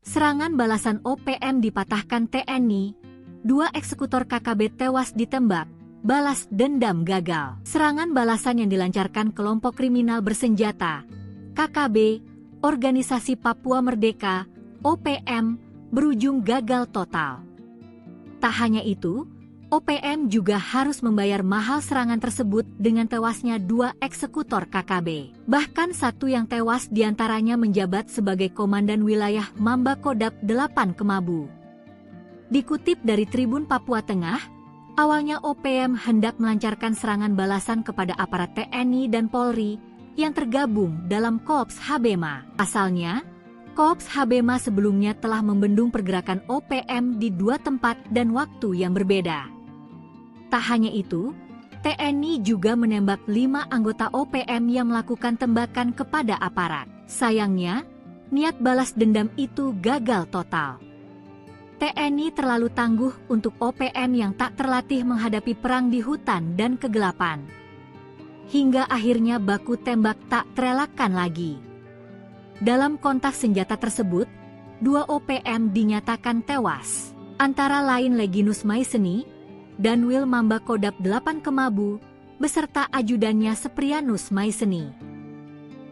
Serangan balasan OPM dipatahkan TNI, 2 eksekutor KKB tewas ditembak, balas dendam gagal. Serangan balasan yang dilancarkan kelompok kriminal bersenjata, KKB, Organisasi Papua Merdeka, OPM, berujung gagal total. Tak hanya itu, OPM juga harus membayar mahal serangan tersebut dengan tewasnya 2 eksekutor KKB. Bahkan satu yang tewas diantaranya menjabat sebagai Komandan Wilayah Mamba Kodap 8 Kemabu. Dikutip dari Tribun Papua Tengah, awalnya OPM hendak melancarkan serangan balasan kepada aparat TNI dan Polri yang tergabung dalam Korps Habema. Asalnya, Korps Habema sebelumnya telah membendung pergerakan OPM di 2 tempat dan waktu yang berbeda. Tak hanya itu, TNI juga menembak 5 anggota OPM yang melakukan tembakan kepada aparat. Sayangnya, niat balas dendam itu gagal total. TNI terlalu tangguh untuk OPM yang tak terlatih menghadapi perang di hutan dan kegelapan. Hingga akhirnya baku tembak tak terelakkan lagi. Dalam kontak senjata tersebut, 2 OPM dinyatakan tewas, antara lain Leginus Maiseni dan Wil Mamba Kodap 8 Kemabu, beserta ajudannya Seprianus Maiseni.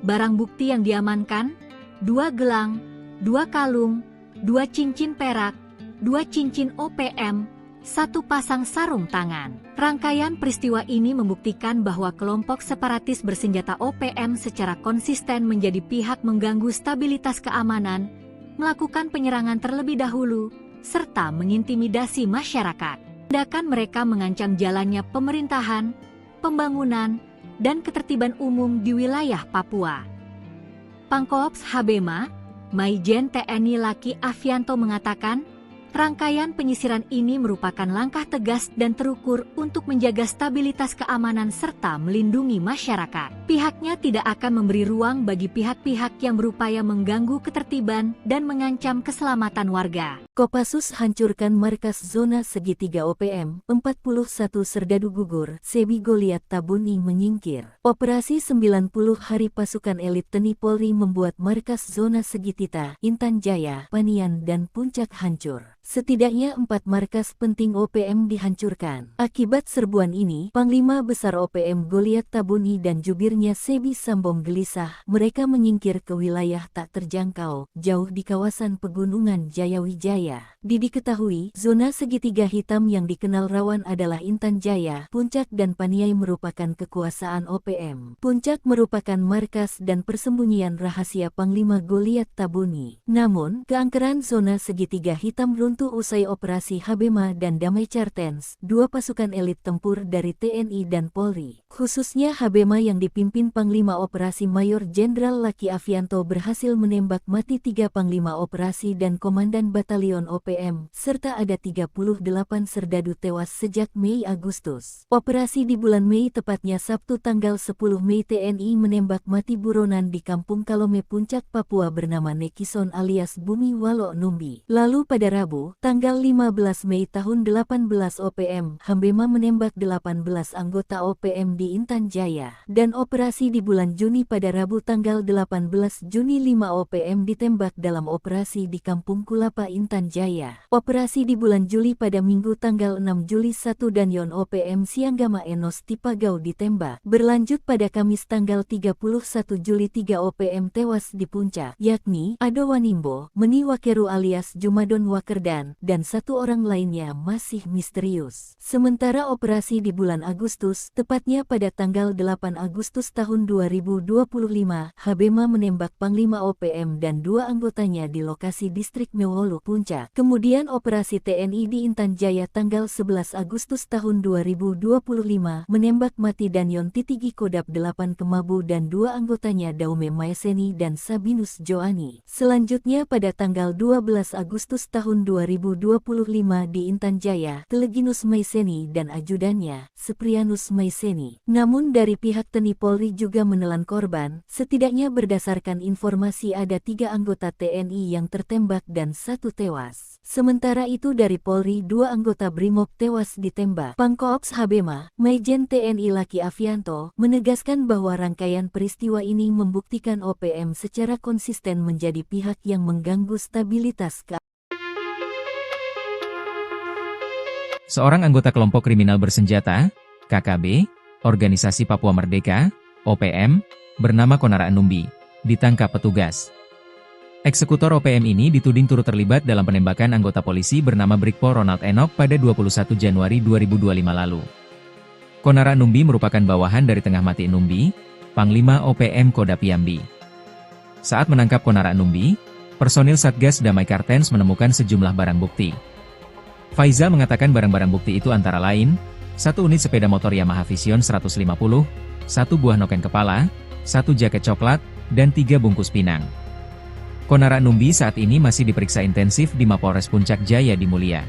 Barang bukti yang diamankan, 2 gelang, 2 kalung, 2 cincin perak, 2 cincin OPM, 1 pasang sarung tangan. Rangkaian peristiwa ini membuktikan bahwa kelompok separatis bersenjata OPM secara konsisten menjadi pihak mengganggu stabilitas keamanan, melakukan penyerangan terlebih dahulu, serta mengintimidasi masyarakat. Tindakan mereka mengancam jalannya pemerintahan, pembangunan, dan ketertiban umum di wilayah Papua. Pangkorps Habema, Maijen TNI Laki Afianto mengatakan, rangkaian penyisiran ini merupakan langkah tegas dan terukur untuk menjaga stabilitas keamanan serta melindungi masyarakat. Pihaknya tidak akan memberi ruang bagi pihak-pihak yang berupaya mengganggu ketertiban dan mengancam keselamatan warga. Kopassus hancurkan markas zona segitiga OPM, 41 serdadu gugur, Sebi Goliat Tabuni menyingkir. Operasi 90 hari pasukan elit TNI Polri membuat markas zona segitiga, Intan Jaya, Panian dan Puncak hancur. Setidaknya 4 markas penting OPM dihancurkan. Akibat serbuan ini, Panglima Besar OPM Goliat Tabuni dan jubirnya Sebi Sambong gelisah. Mereka menyingkir ke wilayah tak terjangkau, jauh di kawasan pegunungan Jayawijaya. Diketahui, zona segitiga hitam yang dikenal rawan adalah Intan Jaya, Puncak dan Paniai merupakan kekuasaan OPM. Puncak merupakan markas dan persembunyian rahasia Panglima Goliat Tabuni. Namun, keangkeran zona segitiga hitam runtuh usai operasi Habema dan Damai Cartens, 2 pasukan elit tempur dari TNI dan Polri. Khususnya Habema yang dipimpin Panglima Operasi Mayor Jenderal Laki Afianto berhasil menembak mati 3 Panglima Operasi dan Komandan Batalion OPM, serta ada 38 serdadu tewas sejak Mei-Agustus. Operasi di bulan Mei tepatnya Sabtu tanggal 10 Mei TNI menembak mati buronan di Kampung Kalome Puncak Papua bernama Nekison alias Bumi Walo Numbi. Lalu pada Rabu, tanggal 15 Mei tahun 18 OPM, Habema menembak 18 anggota OPM di Intan Jaya. Dan operasi di bulan Juni pada Rabu tanggal 18 Juni 5 OPM ditembak dalam operasi di Kampung Kulapa Intan Jaya. Operasi di bulan Juli pada Minggu tanggal 6 Juli 1 dan Yon OPM Sianggama Enos Tipagau ditembak. Berlanjut pada Kamis tanggal 31 Juli 3 OPM tewas di Puncak, yakni Ado Wanimbo, Meni Wakeru alias Jumadon Wakerdan, dan 1 orang lainnya masih misterius. Sementara operasi di bulan Agustus, tepatnya pada tanggal 8 Agustus tahun 2025, Habema menembak Panglima OPM dan 2 anggotanya di lokasi distrik Mewolu Puncak. Kemudian operasi TNI di Intan Jaya tanggal 11 Agustus tahun 2025 menembak mati Danyon Titigi Kodap 8 Kemabu dan 2 anggotanya Daume Maeseni dan Sabinus Joani. Selanjutnya pada tanggal 12 Agustus tahun 2025 2025 di Intan Jaya, Teleginus Maiseni dan ajudannya, Seprianus Maiseni. Namun dari pihak TNI Polri juga menelan korban, setidaknya berdasarkan informasi ada 3 anggota TNI yang tertembak dan 1 tewas. Sementara itu dari Polri 2 anggota BRIMOB tewas ditembak. Pangkoops Habema, Maijen TNI Laki Afianto, menegaskan bahwa rangkaian peristiwa ini membuktikan OPM secara konsisten menjadi pihak yang mengganggu stabilitas keamanan. Seorang anggota kelompok kriminal bersenjata, KKB, Organisasi Papua Merdeka, OPM, bernama Konara Numbi, ditangkap petugas. Eksekutor OPM ini dituding turut terlibat dalam penembakan anggota polisi bernama Brigpol Ronald Enoch pada 21 Januari 2025 lalu. Konara Numbi merupakan bawahan dari Tengah Mati Numbi, Panglima OPM Kodam Piambi. Saat menangkap Konara Numbi, personil Satgas Damai Kartens menemukan sejumlah barang bukti. Faizal mengatakan barang-barang bukti itu antara lain, 1 unit sepeda motor Yamaha Vision 150, 1 buah noken kepala, 1 jaket coklat, dan 3 bungkus pinang. Konara Numbi saat ini masih diperiksa intensif di Mapolres Puncak Jaya di Mulia.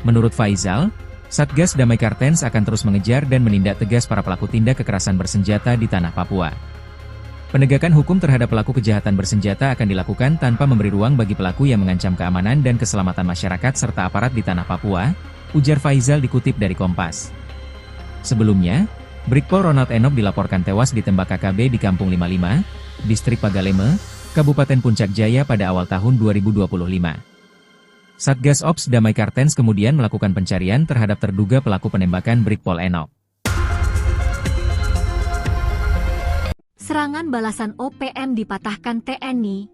Menurut Faizal, Satgas Damai Kartens akan terus mengejar dan menindak tegas para pelaku tindak kekerasan bersenjata di tanah Papua. Penegakan hukum terhadap pelaku kejahatan bersenjata akan dilakukan tanpa memberi ruang bagi pelaku yang mengancam keamanan dan keselamatan masyarakat serta aparat di tanah Papua, ujar Faizal dikutip dari Kompas. Sebelumnya, Brigpol Ronald Enoch dilaporkan tewas ditembak KKB di Kampung 55, Distrik Pagaleme, Kabupaten Puncak Jaya pada awal tahun 2025. Satgas Ops Damai Kartens kemudian melakukan pencarian terhadap terduga pelaku penembakan Brigpol Enoch. Serangan balasan OPM dipatahkan TNI,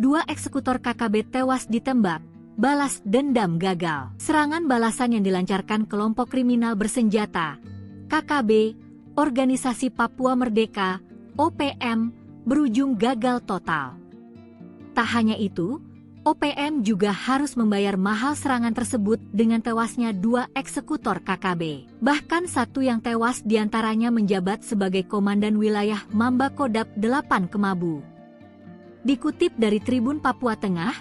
2 eksekutor KKB tewas ditembak, balas dendam gagal. Serangan balasan yang dilancarkan kelompok kriminal bersenjata, KKB, Organisasi Papua Merdeka, OPM, berujung gagal total. Tak hanya itu, OPM juga harus membayar mahal serangan tersebut dengan tewasnya 2 eksekutor KKB. Bahkan 1 yang tewas diantaranya menjabat sebagai Komandan Wilayah Mamba Kodam 8 Kemabu. Dikutip dari Tribun Papua Tengah,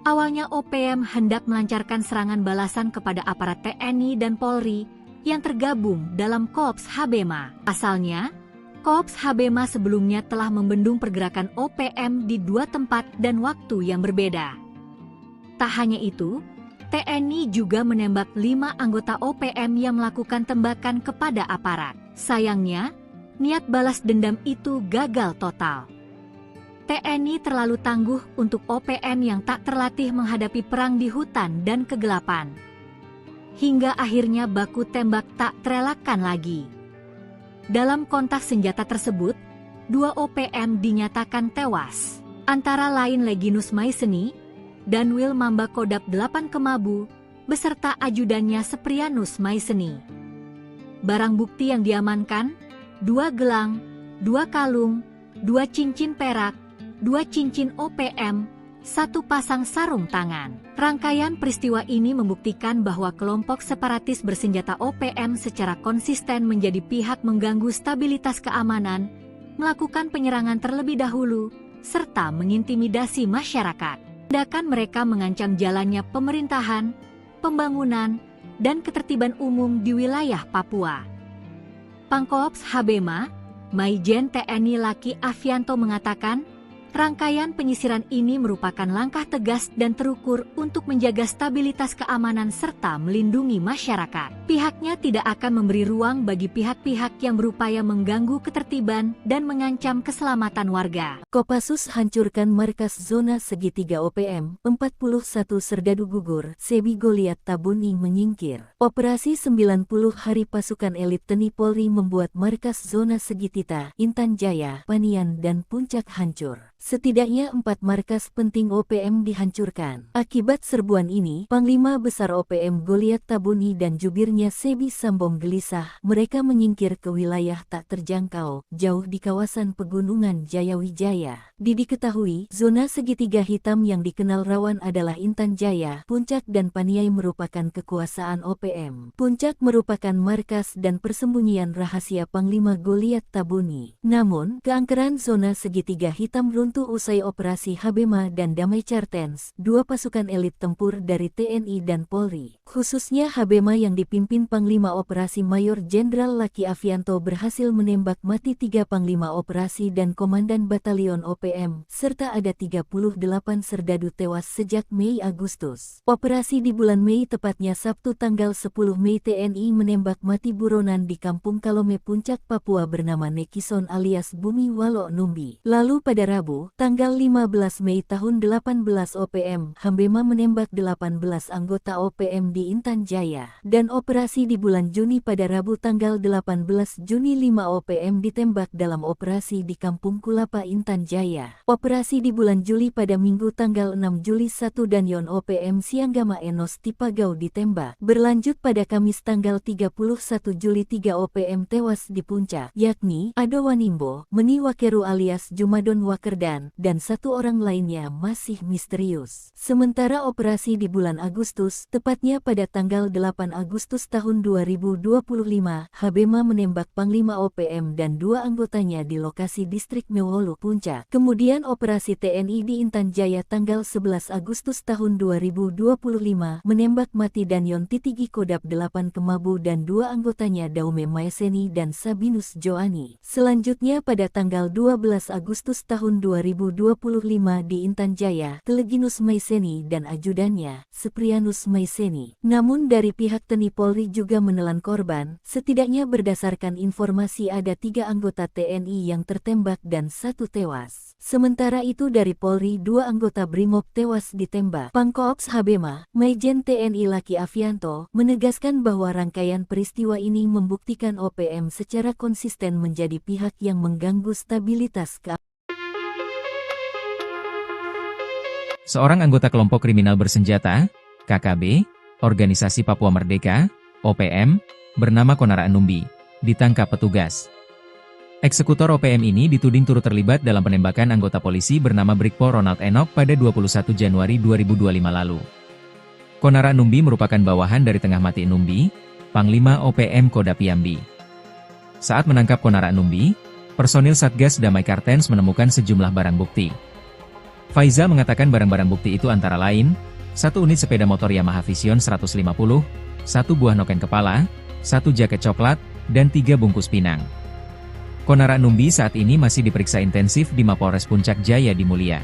awalnya OPM hendak melancarkan serangan balasan kepada aparat TNI dan Polri yang tergabung dalam Korps Habema. Asalnya, Korps Habema sebelumnya telah membendung pergerakan OPM di 2 tempat dan waktu yang berbeda. Tak hanya itu, TNI juga menembak 5 anggota OPM yang melakukan tembakan kepada aparat. Sayangnya, niat balas dendam itu gagal total. TNI terlalu tangguh untuk OPM yang tak terlatih menghadapi perang di hutan dan kegelapan. Hingga akhirnya baku tembak tak terelakkan lagi. Dalam kontak senjata tersebut, 2 OPM dinyatakan tewas, antara lain Leginus Maiseni, Danwil Mamba Kodam 8 Kemabu, beserta ajudannya Seprianus Maiseni. Barang bukti yang diamankan, 2 gelang, 2 kalung, 2 cincin perak, 2 cincin OPM, 1 pasang sarung tangan. Rangkaian peristiwa ini membuktikan bahwa kelompok separatis bersenjata OPM secara konsisten menjadi pihak mengganggu stabilitas keamanan, melakukan penyerangan terlebih dahulu, serta mengintimidasi masyarakat. Tindakan mereka mengancam jalannya pemerintahan, pembangunan, dan ketertiban umum di wilayah Papua. Pangkoops Habema, Maijen TNI Laki Afianto mengatakan, rangkaian penyisiran ini merupakan langkah tegas dan terukur untuk menjaga stabilitas keamanan serta melindungi masyarakat. Pihaknya tidak akan memberi ruang bagi pihak-pihak yang berupaya mengganggu ketertiban dan mengancam keselamatan warga. Kopassus hancurkan markas zona segitiga OPM, 41 serdadu gugur, Sebi Goliat Tabuni menyingkir. Operasi 90 hari pasukan elit TNI Polri membuat markas zona segitiga, Intan Jaya, Panian dan Puncak hancur. Setidaknya 4 markas penting OPM dihancurkan. Akibat serbuan ini, Panglima Besar OPM Goliat Tabuni dan jubirnya Sebi Sambom gelisah. Mereka menyingkir ke wilayah tak terjangkau, jauh di kawasan pegunungan Jayawijaya. Diketahui, zona segitiga hitam yang dikenal rawan adalah Intan Jaya, Puncak dan Paniai merupakan kekuasaan OPM. Puncak merupakan markas dan persembunyian rahasia Panglima Goliat Tabuni. Namun, keangkeran zona segitiga hitam runtuh runtuh usai operasi Habema dan Damai Cartens, dua pasukan elit tempur dari TNI dan Polri. Khususnya Habema yang dipimpin Panglima Operasi Mayor Jenderal Laki Afianto berhasil menembak mati 3 Panglima Operasi dan Komandan Batalion OPM, serta ada 38 serdadu tewas sejak Mei-Agustus. Operasi di bulan Mei, tepatnya Sabtu tanggal 10 Mei, TNI menembak mati buronan di Kampung Kalome Puncak, Papua bernama Nekison alias Bumi Walo Numbi. Lalu pada Rabu, tanggal 15 Mei tahun 18 OPM, Habema menembak 18 anggota OPM di Intan Jaya. Dan operasi di bulan Juni, pada Rabu tanggal 18 Juni 5 OPM ditembak dalam operasi di Kampung Kulapa, Intan Jaya. Operasi di bulan Juli, pada Minggu tanggal 6 Juli 1 Danyon OPM Sianggama Enos Tipagau ditembak. Berlanjut pada Kamis tanggal 31 Juli 3 OPM tewas di Puncak, yakni Ado Wanimbo, Meni Wakeru alias Jumadon Wakerdan, dan satu orang lainnya masih misterius. Sementara operasi di bulan Agustus, tepatnya pada tanggal 8 Agustus tahun 2025, Habema menembak Panglima OPM dan 2 anggotanya di lokasi distrik Mewolu, Puncak. Kemudian operasi TNI di Intan Jaya tanggal 11 Agustus tahun 2025 menembak mati Danyon Titigi Kodap 8 Kemabu dan 2 anggotanya Daume Maeseni dan Sabinus Joani. Selanjutnya pada tanggal 12 Agustus tahun 2025 di Intan Jaya, Teleginus Maeseni dan ajudannya, Seprianus Maeseni. Namun dari pihak TNI Polri juga menelan korban, setidaknya berdasarkan informasi ada 3 anggota TNI yang tertembak dan 1 tewas. Sementara itu dari Polri 2 anggota Brimob tewas ditembak. Pangkoops Habema, Maijen TNI Laki Afianto, menegaskan bahwa rangkaian peristiwa ini membuktikan OPM secara konsisten menjadi pihak yang mengganggu stabilitas keamanan. Seorang anggota kelompok kriminal bersenjata, KKB, Organisasi Papua Merdeka, OPM, bernama Konara Numbi, ditangkap petugas. Eksekutor OPM ini dituding turut terlibat dalam penembakan anggota polisi bernama Brigpol Ronald Enoch pada 21 Januari 2025 lalu. Konara Numbi merupakan bawahan dari Tengah Mati Numbi, Panglima OPM Kodap Yambi. Saat menangkap Konara Numbi, personil Satgas Damai Cartens menemukan sejumlah barang bukti. Faizal mengatakan barang-barang bukti itu antara lain, 1 unit sepeda motor Yamaha Vision 150, 1 buah noken kepala, 1 jaket coklat, dan 3 bungkus pinang. Konara Numbi saat ini masih diperiksa intensif di Mapolres Puncak Jaya di Mulia.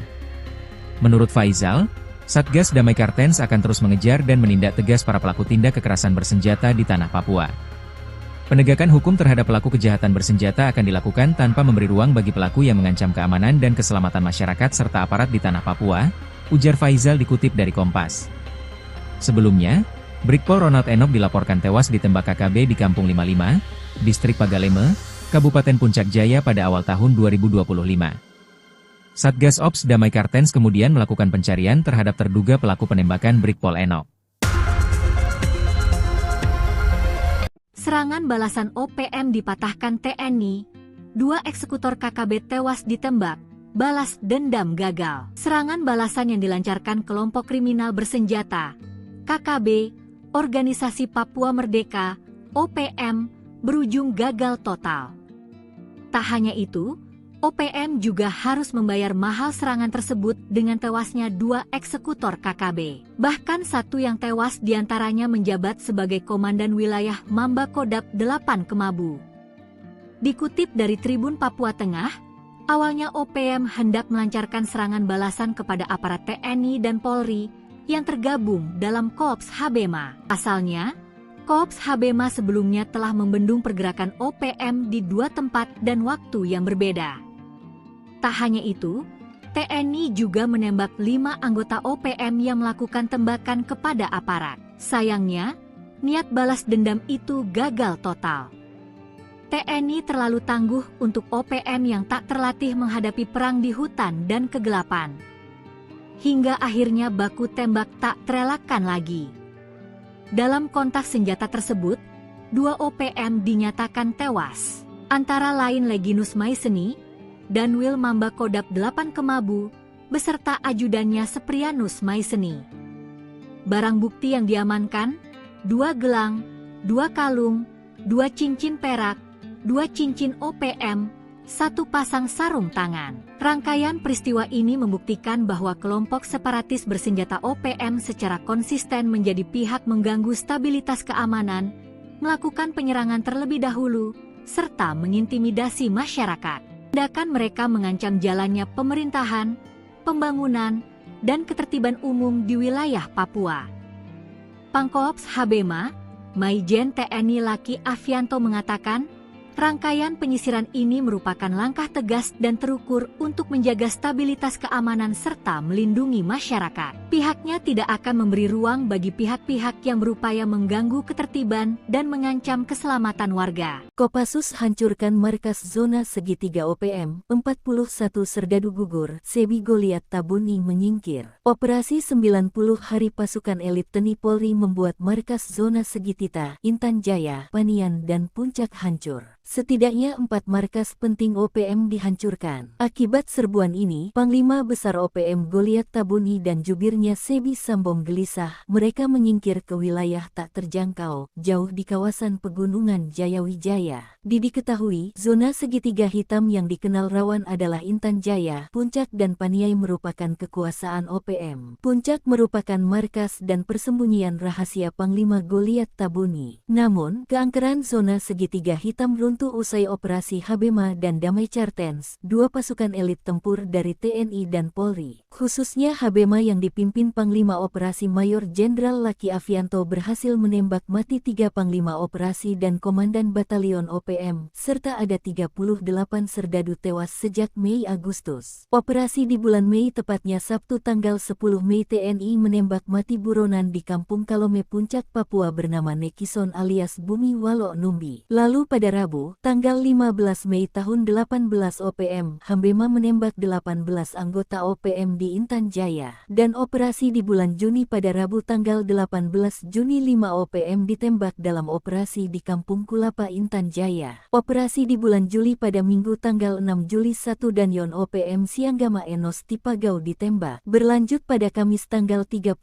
Menurut Faizal, Satgas Damai Cartens akan terus mengejar dan menindak tegas para pelaku tindak kekerasan bersenjata di tanah Papua. Penegakan hukum terhadap pelaku kejahatan bersenjata akan dilakukan tanpa memberi ruang bagi pelaku yang mengancam keamanan dan keselamatan masyarakat serta aparat di tanah Papua, ujar Faizal dikutip dari Kompas. Sebelumnya, Brigpol Ronald Enoch dilaporkan tewas ditembak KKB di Kampung 55, Distrik Pagaleme, Kabupaten Puncak Jaya pada awal tahun 2025. Satgas Ops Damai Cartens kemudian melakukan pencarian terhadap terduga pelaku penembakan Brigpol Enoch. Serangan balasan OPM dipatahkan TNI, 2 eksekutor KKB tewas ditembak, balas dendam gagal. Serangan balasan yang dilancarkan kelompok kriminal bersenjata, KKB, Organisasi Papua Merdeka, OPM, berujung gagal total. Tak hanya itu, OPM juga harus membayar mahal serangan tersebut dengan tewasnya 2 eksekutor KKB. Bahkan 1 yang tewas diantaranya menjabat sebagai Komandan Wilayah Mamba Kodap 8 Kemabu. Dikutip dari Tribun Papua Tengah, awalnya OPM hendak melancarkan serangan balasan kepada aparat TNI dan Polri yang tergabung dalam Korps Habema. Asalnya, Korps Habema sebelumnya telah membendung pergerakan OPM di 2 tempat dan waktu yang berbeda. Tak hanya itu, TNI juga menembak 5 anggota OPM yang melakukan tembakan kepada aparat. Sayangnya, niat balas dendam itu gagal total. TNI terlalu tangguh untuk OPM yang tak terlatih menghadapi perang di hutan dan kegelapan. Hingga akhirnya baku tembak tak terelakkan lagi. Dalam kontak senjata tersebut, 2 OPM dinyatakan tewas, antara lain Leginus Maeseni dan Wil Mamba Kodap 8 Kemabu, beserta ajudannya Seprianus Maeseni. Barang bukti yang diamankan, 2 gelang, 2 kalung, 2 cincin perak, 2 cincin OPM, satu pasang sarung tangan. Rangkaian peristiwa ini membuktikan bahwa kelompok separatis bersenjata OPM secara konsisten menjadi pihak mengganggu stabilitas keamanan, melakukan penyerangan terlebih dahulu, serta mengintimidasi masyarakat. Tindakan mereka mengancam jalannya pemerintahan, pembangunan, dan ketertiban umum di wilayah Papua. Pangkoops Habema, Maijen TNI Laki Afianto mengatakan, rangkaian penyisiran ini merupakan langkah tegas dan terukur untuk menjaga stabilitas keamanan serta melindungi masyarakat. Pihaknya tidak akan memberi ruang bagi pihak-pihak yang berupaya mengganggu ketertiban dan mengancam keselamatan warga. Kopassus hancurkan markas zona segitiga OPM, 41 serdadu gugur, Sebi Goliat Tabuni menyingkir. Operasi 90 hari pasukan elit TNI Polri membuat markas zona segitiga, Intan Jaya, Panian dan Puncak hancur. Setidaknya 4 markas penting OPM dihancurkan. Akibat serbuan ini, Panglima Besar OPM Goliat Tabuni dan jubirnya Sebi Sambom gelisah. Mereka menyingkir ke wilayah tak terjangkau, jauh di kawasan pegunungan Jayawijaya. Diketahui, zona segitiga hitam yang dikenal rawan adalah Intan Jaya, Puncak dan Paniai merupakan kekuasaan OPM. Puncak merupakan markas dan persembunyian rahasia Panglima Goliat Tabuni. Namun, keangkeran zona segitiga hitam runtuh usai operasi Habema dan Damai Cartens, dua pasukan elit tempur dari TNI dan Polri. Khususnya Habema yang dipimpin Panglima Operasi Mayor Jenderal Laki Afianto berhasil menembak mati 3 Panglima Operasi dan Komandan Batalion OPM, serta ada 38 serdadu tewas sejak Mei-Agustus. Operasi di bulan Mei tepatnya Sabtu tanggal 10 Mei TNI menembak mati buronan di Kampung Kalome Puncak Papua bernama Nekison alias Bumi Walo Numbi. Lalu pada Rabu, tanggal 15 Mei tahun 18 OPM, Habema menembak 18 anggota OPM di Intan Jaya. Dan operasi di bulan Juni pada Rabu tanggal 18 Juni 5 OPM ditembak dalam operasi di Kampung Kulapa Intan Jaya. Operasi di bulan Juli pada Minggu tanggal 6 Juli 1 dan Yon OPM Sianggama Enos Tipagau ditembak. Berlanjut pada Kamis tanggal 31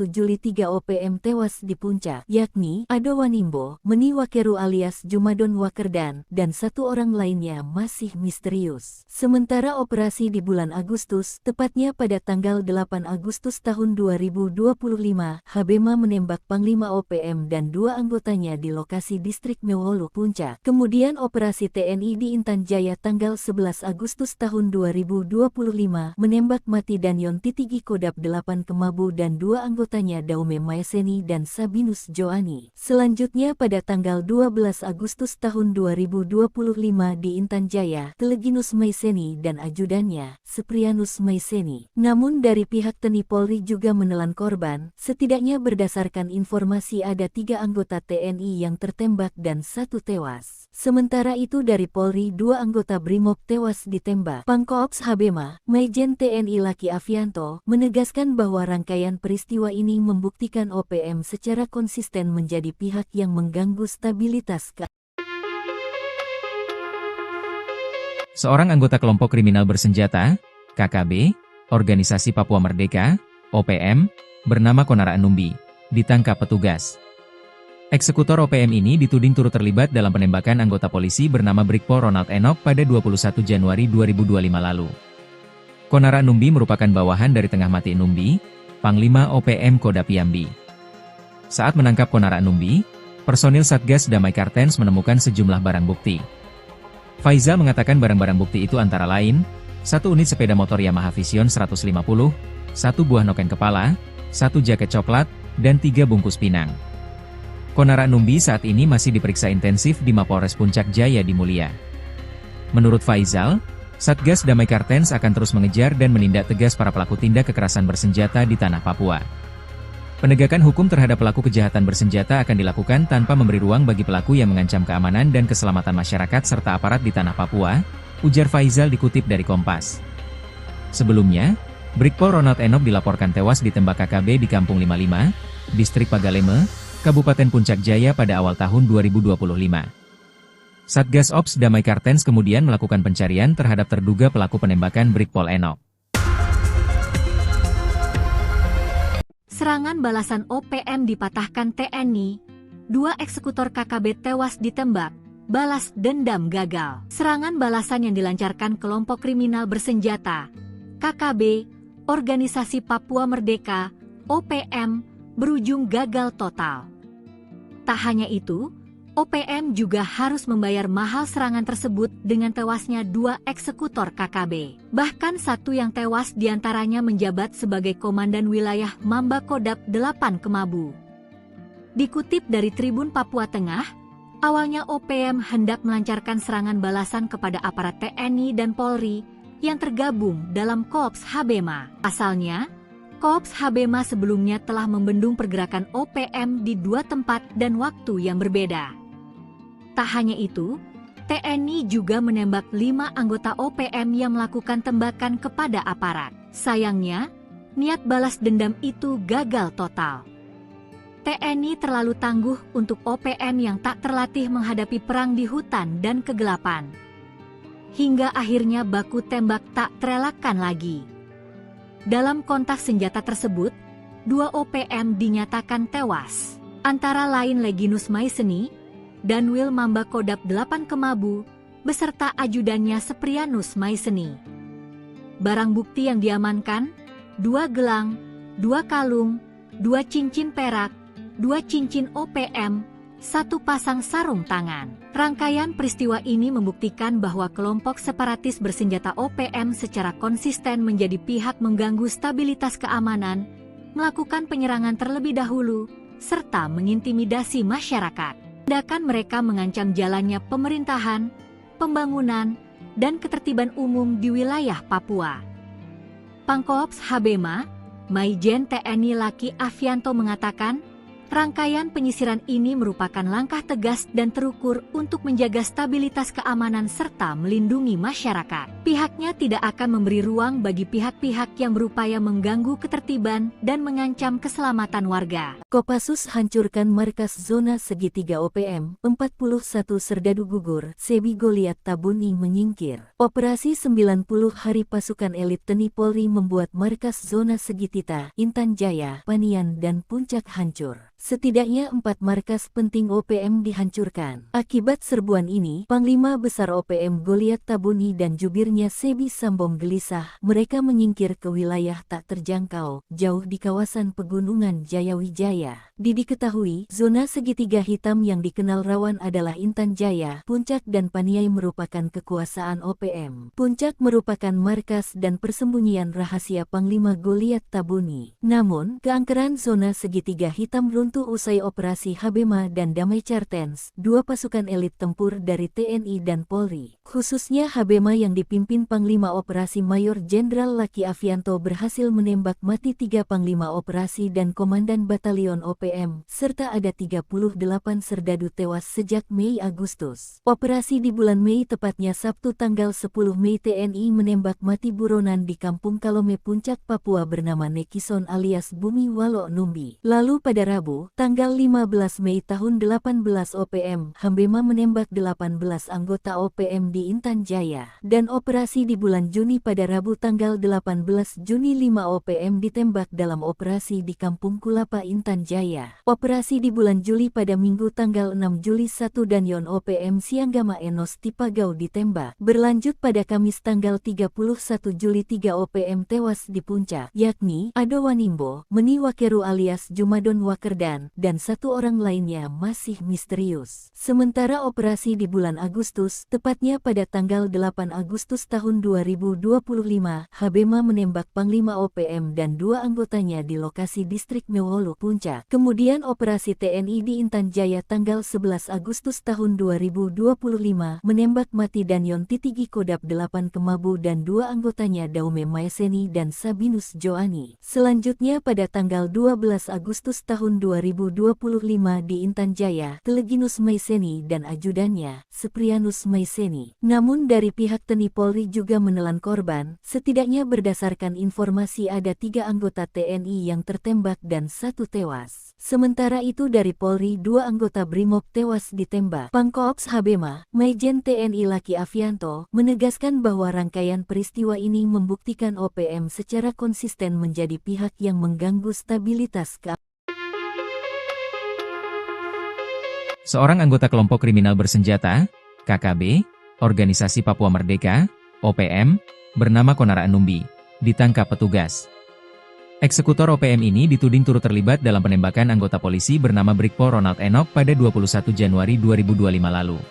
Juli 3 OPM tewas di Puncak, yakni Ado Wanimbo, Meni Wakeru alias Jumadon Wakerdan, dan 1 orang lainnya masih misterius. Sementara operasi di bulan Agustus, tepatnya pada tanggal 8 Agustus tahun 2025, Habema menembak Panglima OPM dan 2 anggotanya di lokasi distrik Mewolu, Puncak. Kemudian operasi TNI di Intan Jaya tanggal 11 Agustus tahun 2025 menembak mati Danyon Titigi Kodap 8 Kemabu dan 2 anggotanya Daume Maeseni dan Sabinus Joani. Selanjutnya pada tanggal 12 Agustus tahun 2025 di Intan Jaya, Teleginus Maeseni dan ajudannya, Seprianus Maeseni. Namun dari pihak TNI Polri juga menelan korban, setidaknya berdasarkan informasi ada 3 anggota TNI yang tertembak dan 1 tewas. Sementara itu dari Polri 2 anggota Brimob tewas ditembak. Pangkoops Habema, Maijen TNI Laki Afianto, menegaskan bahwa rangkaian peristiwa ini membuktikan OPM secara konsisten menjadi pihak yang mengganggu stabilitas keamanan. Seorang anggota kelompok kriminal bersenjata, KKB, Organisasi Papua Merdeka, OPM, bernama Konara Numbi, ditangkap petugas. Eksekutor OPM ini dituding turut terlibat dalam penembakan anggota polisi bernama Brigpol Ronald Enoch pada 21 Januari 2025 lalu. Konara Numbi merupakan bawahan dari Tengah Mati Numbi, Panglima OPM Kodap Yambi. Saat menangkap Konara Numbi, personil Satgas Damai Kartens menemukan sejumlah barang bukti. Faizal mengatakan barang-barang bukti itu antara lain, 1 unit sepeda motor Yamaha Vision 150, 1 buah noken kepala, 1 jaket coklat, dan 3 bungkus pinang. Konara Numbi saat ini masih diperiksa intensif di Mapolres Puncak Jaya di Mulia. Menurut Faizal, Satgas Damai Kartens akan terus mengejar dan menindak tegas para pelaku tindak kekerasan bersenjata di tanah Papua. Penegakan hukum terhadap pelaku kejahatan bersenjata akan dilakukan tanpa memberi ruang bagi pelaku yang mengancam keamanan dan keselamatan masyarakat serta aparat di tanah Papua, ujar Faizal dikutip dari Kompas. Sebelumnya, Brigpol Ronald Enoch dilaporkan tewas ditembak KKB di Kampung 55, Distrik Pagaleme, Kabupaten Puncak Jaya pada awal tahun 2025. Satgas Ops Damai Kartens kemudian melakukan pencarian terhadap terduga pelaku penembakan Brigpol Enoch. Serangan balasan OPM dipatahkan TNI, 2 eksekutor KKB tewas ditembak, balas dendam gagal. Serangan balasan yang dilancarkan kelompok kriminal bersenjata, KKB, Organisasi Papua Merdeka, OPM, berujung gagal total. Tak hanya itu, OPM juga harus membayar mahal serangan tersebut dengan tewasnya 2 eksekutor KKB. Bahkan satu yang tewas diantaranya menjabat sebagai Komandan Wilayah Mamba Kodap 8 Kemabu. Dikutip dari Tribun Papua Tengah, awalnya OPM hendak melancarkan serangan balasan kepada aparat TNI dan Polri yang tergabung dalam Korps Habema. Asalnya, Korps Habema sebelumnya telah membendung pergerakan OPM di 2 tempat dan waktu yang berbeda. Tak hanya itu, TNI juga menembak 5 anggota OPM yang melakukan tembakan kepada aparat. Sayangnya, niat balas dendam itu gagal total. TNI terlalu tangguh untuk OPM yang tak terlatih menghadapi perang di hutan dan kegelapan. Hingga akhirnya baku tembak tak terelakkan lagi. Dalam kontak senjata tersebut, 2 OPM dinyatakan tewas, antara lain Leginus Maiseni dan Wil Mamba Kodap 8 Kemabu, beserta ajudannya Seprianus Maiseni. Barang bukti yang diamankan, 2 gelang, 2 kalung, 2 cincin perak, 2 cincin OPM, 1 pasang sarung tangan. Rangkaian peristiwa ini membuktikan bahwa kelompok separatis bersenjata OPM secara konsisten menjadi pihak mengganggu stabilitas keamanan, melakukan penyerangan terlebih dahulu, serta mengintimidasi masyarakat. Tindakan mereka mengancam jalannya pemerintahan, pembangunan, dan ketertiban umum di wilayah Papua. Pangkorps Habema, Maijen TNI Laki Afianto mengatakan, rangkaian penyisiran ini merupakan langkah tegas dan terukur untuk menjaga stabilitas keamanan serta melindungi masyarakat. Pihaknya tidak akan memberi ruang bagi pihak-pihak yang berupaya mengganggu ketertiban dan mengancam keselamatan warga. Kopassus hancurkan markas zona segitiga OPM, 41 serdadu gugur, Sebi Goliat Tabuni menyingkir. Operasi 90 hari pasukan elit TNI Polri membuat markas zona segitiga, Intan Jaya, Panian dan Puncak hancur. Setidaknya 4 markas penting OPM dihancurkan. Akibat serbuan ini, Panglima Besar OPM Goliat Tabuni dan jubirnya Sebi Sambom gelisah. Mereka menyingkir ke wilayah tak terjangkau, jauh di kawasan pegunungan Jayawijaya. Diketahui, zona segitiga hitam yang dikenal rawan adalah Intan Jaya, Puncak dan Paniai merupakan kekuasaan OPM. Puncak merupakan markas dan persembunyian rahasia Panglima Goliat Tabuni. Namun, keangkeran zona segitiga hitam runtuh usai operasi Habema dan Damai Cartens, 2 pasukan elit tempur dari TNI dan Polri. Khususnya Habema yang dipimpin Panglima Operasi Mayor Jenderal Laki Afianto berhasil menembak mati 3 Panglima Operasi dan Komandan Batalion OPM, serta ada 38 serdadu tewas sejak Mei-Agustus. Operasi di bulan Mei tepatnya Sabtu tanggal 10 Mei TNI menembak mati buronan di Kampung Kalome Puncak Papua bernama Nekison alias Bumi Walo Numbi. Lalu pada Rabu, tanggal 15 Mei tahun 18 OPM, Habema menembak 18 anggota OPM di Intan Jaya. Dan operasi di bulan Juni pada Rabu tanggal 18 Juni 5 OPM ditembak dalam operasi di Kampung Kulapa Intan Jaya. Operasi di bulan Juli pada Minggu tanggal 6 Juli 1 dan Yon OPM Sianggama Enos Tipagau ditembak. Berlanjut pada Kamis tanggal 31 Juli 3 OPM tewas di Puncak, yakni Ado Wanimbo, Meni Wakeru alias Jumadon Wakerdan, dan 1 orang lainnya masih misterius. Sementara operasi di bulan Agustus, tepatnya pada tanggal 8 Agustus tahun 2025, Habema menembak Panglima OPM dan 2 anggotanya di lokasi distrik Mewolu Puncak. Kemudian operasi TNI di Intan Jaya tanggal 11 Agustus tahun 2025 menembak mati Danyon Titigi Kodap 8 Kemabu dan 2 anggotanya Daume Maeseni dan Sabinus Joani. Selanjutnya pada tanggal 12 Agustus tahun 2025 di Intan Jaya, Leginus Maiseni dan ajudannya, Seprianus Maiseni. Namun dari pihak TNI Polri juga menelan korban, setidaknya berdasarkan informasi ada 3 anggota TNI yang tertembak dan 1 tewas. Sementara itu dari Polri 2 anggota Brimob tewas ditembak. Pangkorps Habema, Maijen TNI Laki Afianto, menegaskan bahwa rangkaian peristiwa ini membuktikan OPM secara konsisten menjadi pihak yang mengganggu stabilitas keamanan. Seorang anggota kelompok kriminal bersenjata, KKB, Organisasi Papua Merdeka, OPM, bernama Konara Numbi, ditangkap petugas. Eksekutor OPM ini dituding turut terlibat dalam penembakan anggota polisi bernama Brigpol Ronald Enoch pada 21 Januari 2025 lalu.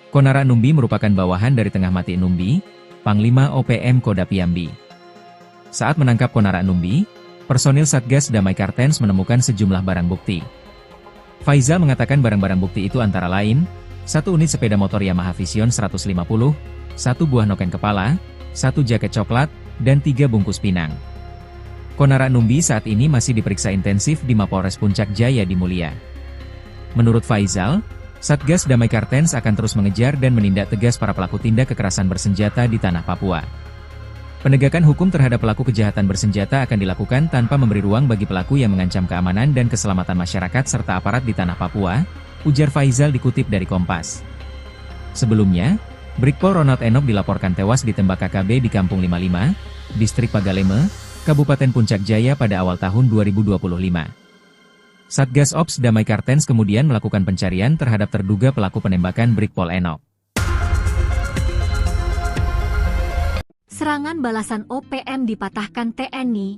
Konara Numbi merupakan bawahan dari Tengah Mati Numbi, Panglima OPM Kodap Yambi. Saat menangkap Konara Numbi, personil Satgas Damai Kartens menemukan sejumlah barang bukti. Faizal mengatakan barang-barang bukti itu antara lain, 1 unit sepeda motor Yamaha Vision 150, 1 buah noken kepala, 1 jaket coklat, dan 3 bungkus pinang. Konara Numbi saat ini masih diperiksa intensif di Mapolres Puncak Jaya di Mulia. Menurut Faizal, Satgas Damai Kartens akan terus mengejar dan menindak tegas para pelaku tindak kekerasan bersenjata di tanah Papua. Penegakan hukum terhadap pelaku kejahatan bersenjata akan dilakukan tanpa memberi ruang bagi pelaku yang mengancam keamanan dan keselamatan masyarakat serta aparat di tanah Papua, ujar Faizal dikutip dari Kompas. Sebelumnya, Brigpol Ronald Enoch dilaporkan tewas ditembak KKB di Kampung 55, Distrik Pagaleme, Kabupaten Puncak Jaya pada awal tahun 2025. Satgas Ops Damai Kartens kemudian melakukan pencarian terhadap terduga pelaku penembakan Brigpol Enoch. Serangan balasan OPM dipatahkan TNI,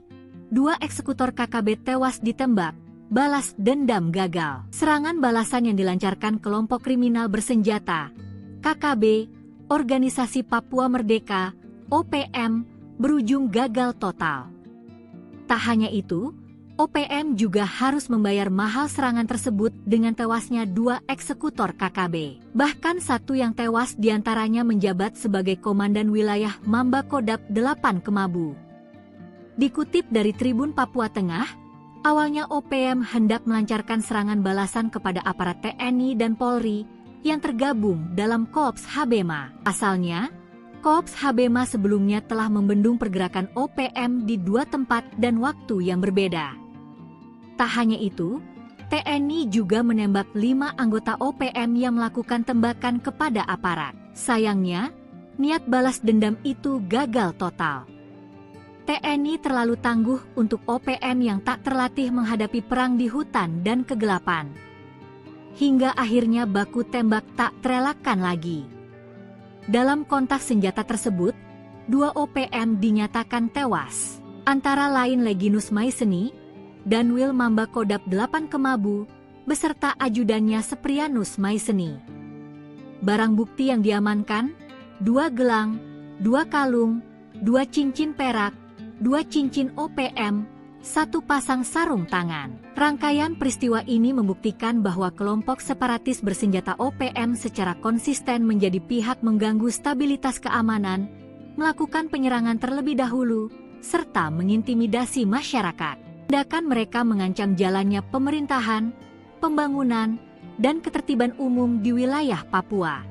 2 eksekutor KKB tewas ditembak, balas dendam gagal. Serangan balasan yang dilancarkan kelompok kriminal bersenjata, KKB, Organisasi Papua Merdeka, OPM, berujung gagal total. Tak hanya itu, OPM juga harus membayar mahal serangan tersebut dengan tewasnya 2 eksekutor KKB. Bahkan 1 yang tewas diantaranya menjabat sebagai Komandan Wilayah Mamba Kodap 8 Kemabu. Dikutip dari Tribun Papua Tengah, awalnya OPM hendak melancarkan serangan balasan kepada aparat TNI dan Polri yang tergabung dalam Korps Habema. Asalnya, Korps Habema sebelumnya telah membendung pergerakan OPM di 2 tempat dan waktu yang berbeda. Tak hanya itu, TNI juga menembak 5 anggota OPM yang melakukan tembakan kepada aparat. Sayangnya, niat balas dendam itu gagal total. TNI terlalu tangguh untuk OPM yang tak terlatih menghadapi perang di hutan dan kegelapan. Hingga akhirnya baku tembak tak terelakkan lagi. Dalam kontak senjata tersebut, 2 OPM dinyatakan tewas, antara lain Leginus Maiseni, Danwil Mamba Kodap 8 Kemabu, beserta ajudannya Seprianus Maiseni. Barang bukti yang diamankan, 2 gelang, 2 kalung, 2 cincin perak, 2 cincin OPM, 1 pasang sarung tangan. Rangkaian peristiwa ini membuktikan bahwa kelompok separatis bersenjata OPM secara konsisten menjadi pihak mengganggu stabilitas keamanan, melakukan penyerangan terlebih dahulu, serta mengintimidasi masyarakat. Tindakan mereka mengancam jalannya pemerintahan, pembangunan, dan ketertiban umum di wilayah Papua.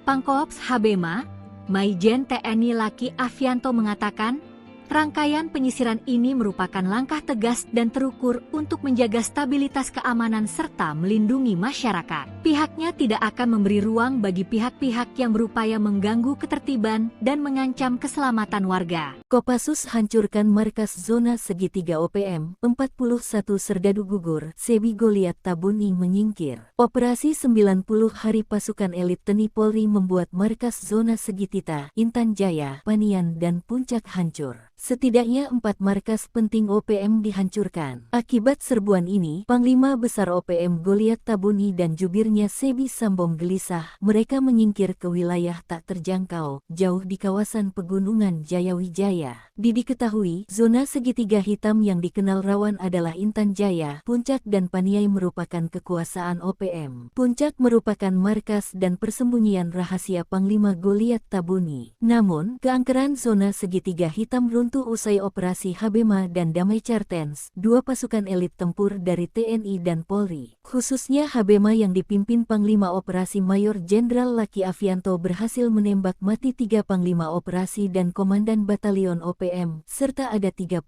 Pangkorps Habema, Maijen TNI Laki Afianto mengatakan, rangkaian penyisiran ini merupakan langkah tegas dan terukur untuk menjaga stabilitas keamanan serta melindungi masyarakat. Pihaknya tidak akan memberi ruang bagi pihak-pihak yang berupaya mengganggu ketertiban dan mengancam keselamatan warga. Kopassus hancurkan markas zona segitiga OPM, 41 serdadu gugur, Sebi Goliat Tabuni menyingkir. Operasi 90 hari pasukan elit TNI Polri membuat markas zona segitiga, Intan Jaya, Panian, dan Puncak hancur. Setidaknya 4 markas penting OPM dihancurkan. Akibat serbuan ini, Panglima Besar OPM Goliat Tabuni dan jubirnya Sebi Sambom gelisah. Mereka menyingkir ke wilayah tak terjangkau, jauh di kawasan pegunungan Jayawijaya. Diketahui, zona segitiga hitam yang dikenal rawan adalah Intan Jaya, Puncak dan Paniai merupakan kekuasaan OPM. Puncak merupakan markas dan persembunyian rahasia Panglima Goliat Tabuni. Namun, keangkeran zona segitiga hitam runtuh usai operasi Habema dan Damai Kartens, 2 pasukan elit tempur dari TNI dan Polri. Khususnya Habema yang dipimpin Panglima Operasi Mayor Jenderal Laki Afianto berhasil menembak mati 3 Panglima Operasi dan Komandan Batalion OPM, serta ada 38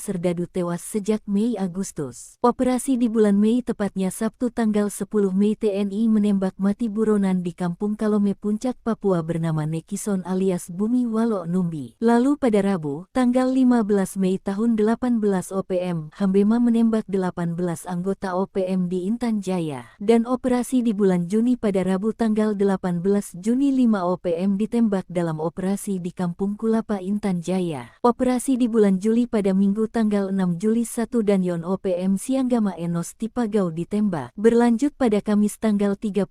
serdadu tewas sejak Mei-Agustus. Operasi di bulan Mei tepatnya Sabtu tanggal 10 Mei TNI menembak mati buronan di Kampung Kalome Puncak Papua bernama Nekison alias Bumi Walo Numbi. Lalu pada Rabu, Rabu, tanggal 15 Mei tahun 18 OPM, Hambema menembak 18 anggota OPM di Intan Jaya. Dan operasi di bulan Juni pada Rabu tanggal 18 Juni 5 OPM ditembak dalam operasi di Kampung Kulapa Intan Jaya. Operasi di bulan Juli pada Minggu tanggal 6 Juli 1 dan Yon OPM Sianggama Enos Tipagau ditembak. Berlanjut pada Kamis tanggal 31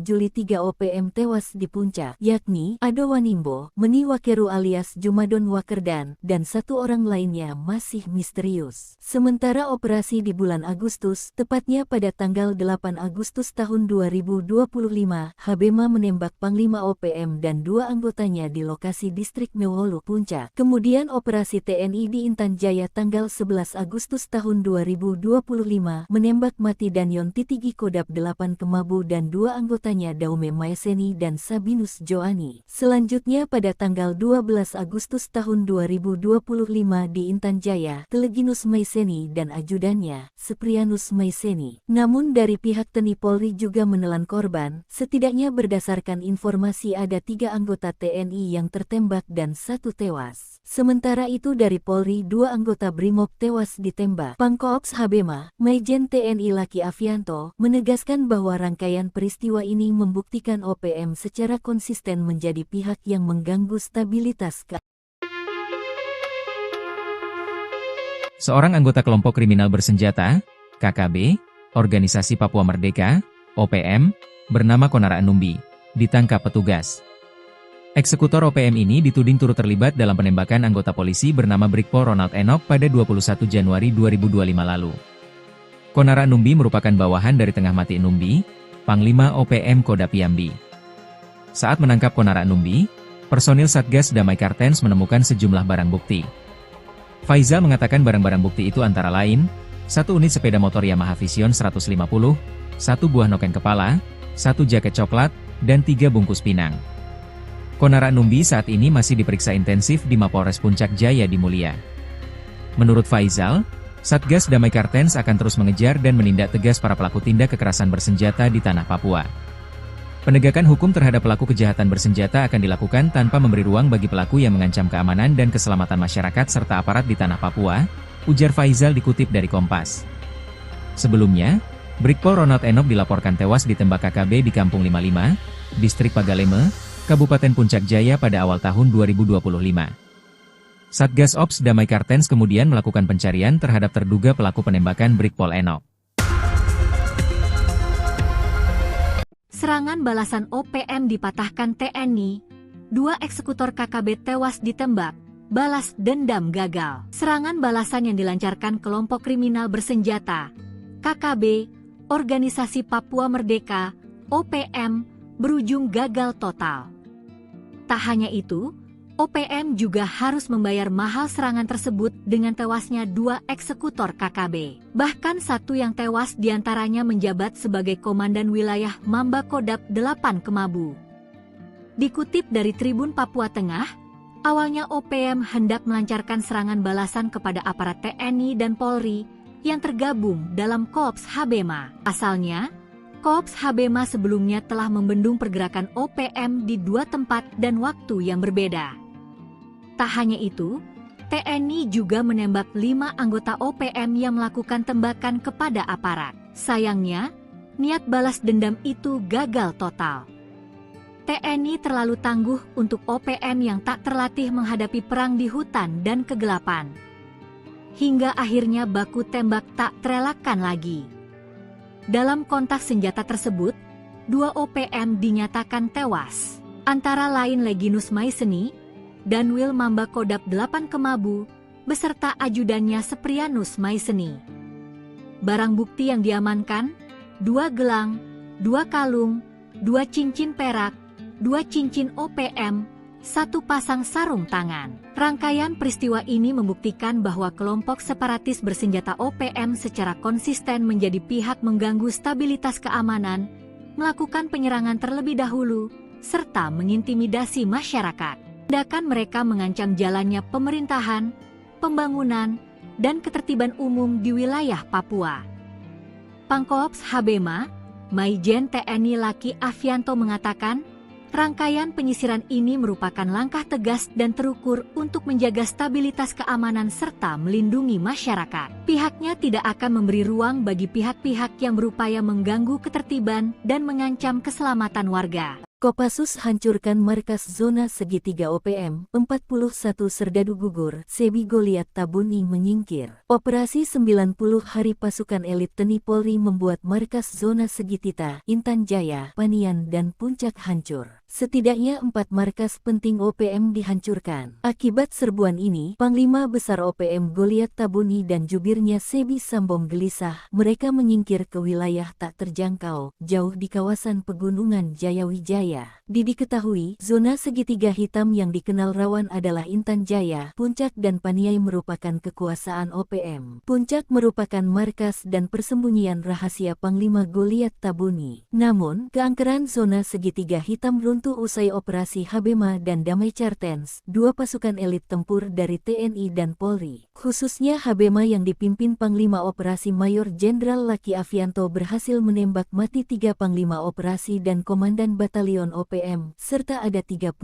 Juli 3 OPM tewas di Puncak, yakni Ado Wanimbo, Meni Wakeru alias Jumadon Wakerdan, dan satu orang lainnya masih misterius. Sementara operasi di bulan Agustus, tepatnya pada tanggal 8 Agustus tahun 2025, Habema menembak Panglima OPM dan dua anggotanya di lokasi distrik Mewolu Puncak. Kemudian operasi TNI di Intan Jaya tanggal 11 Agustus tahun 2025 menembak mati Danyon Titigi Kodap 8 Kemabu dan dua anggotanya Daume Maeseni dan Sabinus Joani. Selanjutnya pada tanggal 12 Agustus tahun 2025 di Intan Jaya, Teleginus Maeseni dan ajudannya, Seprianus Maeseni. Namun dari pihak TNI Polri juga menelan korban, setidaknya berdasarkan informasi ada 3 anggota TNI yang tertembak dan 1 tewas. Sementara itu dari Polri 2 anggota Brimob tewas ditembak. Pangkoops Habema, Maijen TNI Laki Afianto, menegaskan bahwa rangkaian peristiwa ini membuktikan OPM secara konsisten menjadi pihak yang mengganggu stabilitas Seorang anggota kelompok kriminal bersenjata, KKB, Organisasi Papua Merdeka, OPM, bernama Konara Numbi, ditangkap petugas. Eksekutor OPM ini dituding turut terlibat dalam penembakan anggota polisi bernama Brigpol Ronald Enoch pada 21 Januari 2025 lalu. Konara Numbi merupakan bawahan dari Tengah Mati Numbi, Panglima OPM Kodap Yambi. Saat menangkap Konara Numbi, personil Satgas Damai Kartens menemukan sejumlah barang bukti. Faizal mengatakan barang-barang bukti itu antara lain, 1 unit sepeda motor Yamaha Vision 150, 1 buah noken kepala, 1 jaket coklat, dan 3 bungkus pinang. Konara Numbi saat ini masih diperiksa intensif di Mapolres Puncak Jaya di Mulia. Menurut Faizal, Satgas Damai Kartens akan terus mengejar dan menindak tegas para pelaku tindak kekerasan bersenjata di tanah Papua. Penegakan hukum terhadap pelaku kejahatan bersenjata akan dilakukan tanpa memberi ruang bagi pelaku yang mengancam keamanan dan keselamatan masyarakat serta aparat di tanah Papua, ujar Faizal dikutip dari Kompas. Sebelumnya, Brigpol Ronald Enoch dilaporkan tewas ditembak KKB di Kampung 55, Distrik Pagaleme, Kabupaten Puncak Jaya pada awal tahun 2025. Satgas Ops Damai Kartens kemudian melakukan pencarian terhadap terduga pelaku penembakan Brigpol Enoch. Serangan balasan OPM dipatahkan TNI, 2 eksekutor KKB tewas ditembak, balas dendam gagal. Serangan balasan yang dilancarkan kelompok kriminal bersenjata, KKB, Organisasi Papua Merdeka, OPM, berujung gagal total. Tak hanya itu, OPM juga harus membayar mahal serangan tersebut dengan tewasnya 2 eksekutor KKB. Bahkan satu yang tewas diantaranya menjabat sebagai Komandan Wilayah Mamba Kodap 8 Kemabu. Dikutip dari Tribun Papua Tengah, awalnya OPM hendak melancarkan serangan balasan kepada aparat TNI dan Polri yang tergabung dalam Korps Habema. Asalnya, Korps Habema sebelumnya telah membendung pergerakan OPM di 2 tempat dan waktu yang berbeda. Tak hanya itu, TNI juga menembak 5 anggota OPM yang melakukan tembakan kepada aparat. Sayangnya, niat balas dendam itu gagal total. TNI terlalu tangguh untuk OPM yang tak terlatih menghadapi perang di hutan dan kegelapan. Hingga akhirnya baku tembak tak terelakkan lagi. Dalam kontak senjata tersebut, 2 OPM dinyatakan tewas, antara lain Leginus Maeseni dan Wil Mamba Kodap 8 Kemabu, beserta ajudannya Seprianus Maeseni. Barang bukti yang diamankan, 2 gelang, 2 kalung, 2 cincin perak, 2 cincin OPM, 1 pasang sarung tangan. Rangkaian peristiwa ini membuktikan bahwa kelompok separatis bersenjata OPM secara konsisten menjadi pihak mengganggu stabilitas keamanan, melakukan penyerangan terlebih dahulu, serta mengintimidasi masyarakat. Tindakan mereka mengancam jalannya pemerintahan, pembangunan, dan ketertiban umum di wilayah Papua. Pangkoops Habema, Maijen TNI Laki Afianto mengatakan, Rangkaian penyisiran ini merupakan langkah tegas dan terukur untuk menjaga stabilitas keamanan serta melindungi masyarakat. Pihaknya tidak akan memberi ruang bagi pihak-pihak yang berupaya mengganggu ketertiban dan mengancam keselamatan warga. Kopassus hancurkan markas zona segitiga OPM, 41 serdadu gugur, Sebi Goliat Tabuni menyingkir. Operasi 90 hari pasukan elit TNI Polri membuat markas zona segitiga, Intan Jaya, Panian dan Puncak hancur. Setidaknya 4 markas penting OPM dihancurkan. Akibat serbuan ini, Panglima Besar OPM Goliat Tabuni dan jubirnya Sebi Sambom gelisah. Mereka menyingkir ke wilayah tak terjangkau, jauh di kawasan pegunungan Jayawijaya. Diketahui, zona segitiga hitam yang dikenal rawan adalah Intan Jaya, Puncak dan Paniai merupakan kekuasaan OPM. Puncak merupakan markas dan persembunyian rahasia Panglima Goliat Tabuni. Namun, keangkeran zona segitiga hitam runtuh usai operasi Habema dan Damai Cartens, 2 pasukan elit tempur dari TNI dan Polri. Khususnya Habema yang dipimpin Panglima Operasi Mayor Jenderal Laki Afianto berhasil menembak mati 3 Panglima Operasi dan Komandan Batalion OPM, serta ada 38